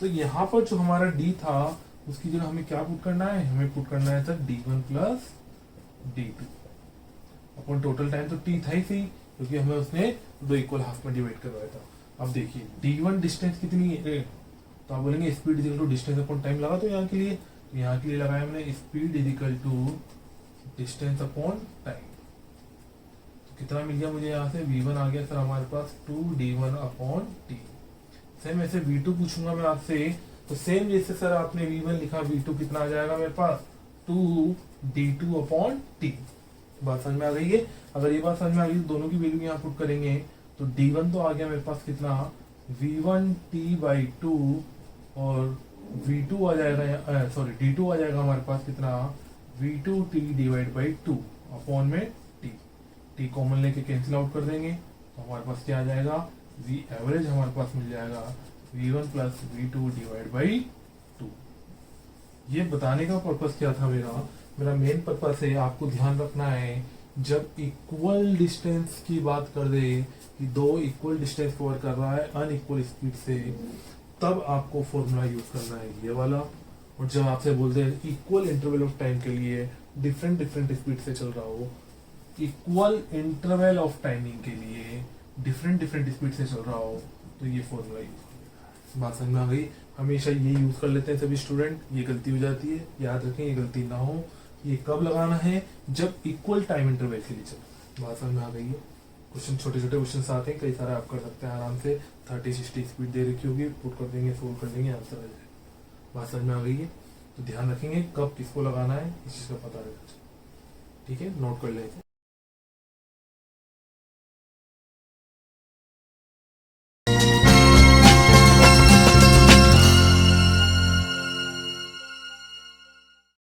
तो यहाँ पर जो हमारा d था उसकी जगह हमें क्या पुट करना है, हमें पुट करना है सर d1 प्लस d2 अपन टोटल टाइम तो t था ही सही, क्योंकि हमें उसने 2 इक्वल हाफ में डिवाइड करवाया था। अब देखिए d1 डिस्टेंस कितनी है, तो आप बोलेंगे speed is equal to distance upon time लगा, तो यहाँ के लिए, तो यहाँ के लिए लगाया हमने speed is equal to distance upon time. तो कितना मिल गया मुझे यहाँ से, v1 आ गया सर हमारे पास 2d1 अपॉन टी। सेम ऐसे v2 पूछूंगा मैं आपसे, तो सेम जैसे सर आपने v1 लिखा, v2 कितना आ जाएगा मेरे पास 2d2 अपॉन टी। बात समझ में आ गई है। अगर ये बात समझ में आ गई तो दोनों की वैल्यू यहाँ पुट करेंगे, तो d1 तो आ गया मेरे पास कितना v1t/2 और v2 आ जाएगा, सॉरी d2 आ जाएगा हमारे पास कितना v2t/2 अपॉन में t कॉमन लेके कैंसिल आउट कर देंगे, तो हमारे पास क्या आ जाएगा v एवरेज हमारे पास मिल जाएगा v1 प्लस v2/2। ये बताने का पर्पस क्या था मेरा मेन पर्पस है आपको ध्यान रखना है, जब इक्वल डिस्टेंस की बात कर दे कि 2 इक्वल डिस्टेंस कवर कर रहा है अनइक्वल स्पीड से, तब आपको फॉर्मूला यूज करना है ये वाला। और जब आपसे बोलते हैं इक्वल इंटरवल ऑफ टाइम के लिए डिफरेंट स्पीड से चल रहा हो, इक्वल इंटरवल ऑफ टाइमिंग के लिए डिफरेंट स्पीड से चल रहा हो, तो ये फॉर्मूला यूज करेगा। बात समझ में आ गई। हमेशा ये यूज कर लेते हैं सभी स्टूडेंट, ये गलती हो जाती है, याद रखें ये गलती ना हो। ये कब लगाना है, जब इक्वल टाइम इंटरवल के लिए चले। बात समझ में आ गई है। क्वेश्चन छोटे क्वेश्चन आते हैं, कई सारे आप कर सकते हैं आराम से। 30-60 स्पीड दे रखी होगी, पुट कर देंगे, सोल्व कर देंगे, आंसर आ जाएगा। बात समझ में आ गई है। तो ध्यान रखेंगे कब किसको लगाना है, इस चीज का पता रहेगा। ठीक है, नोट कर लेते हैं।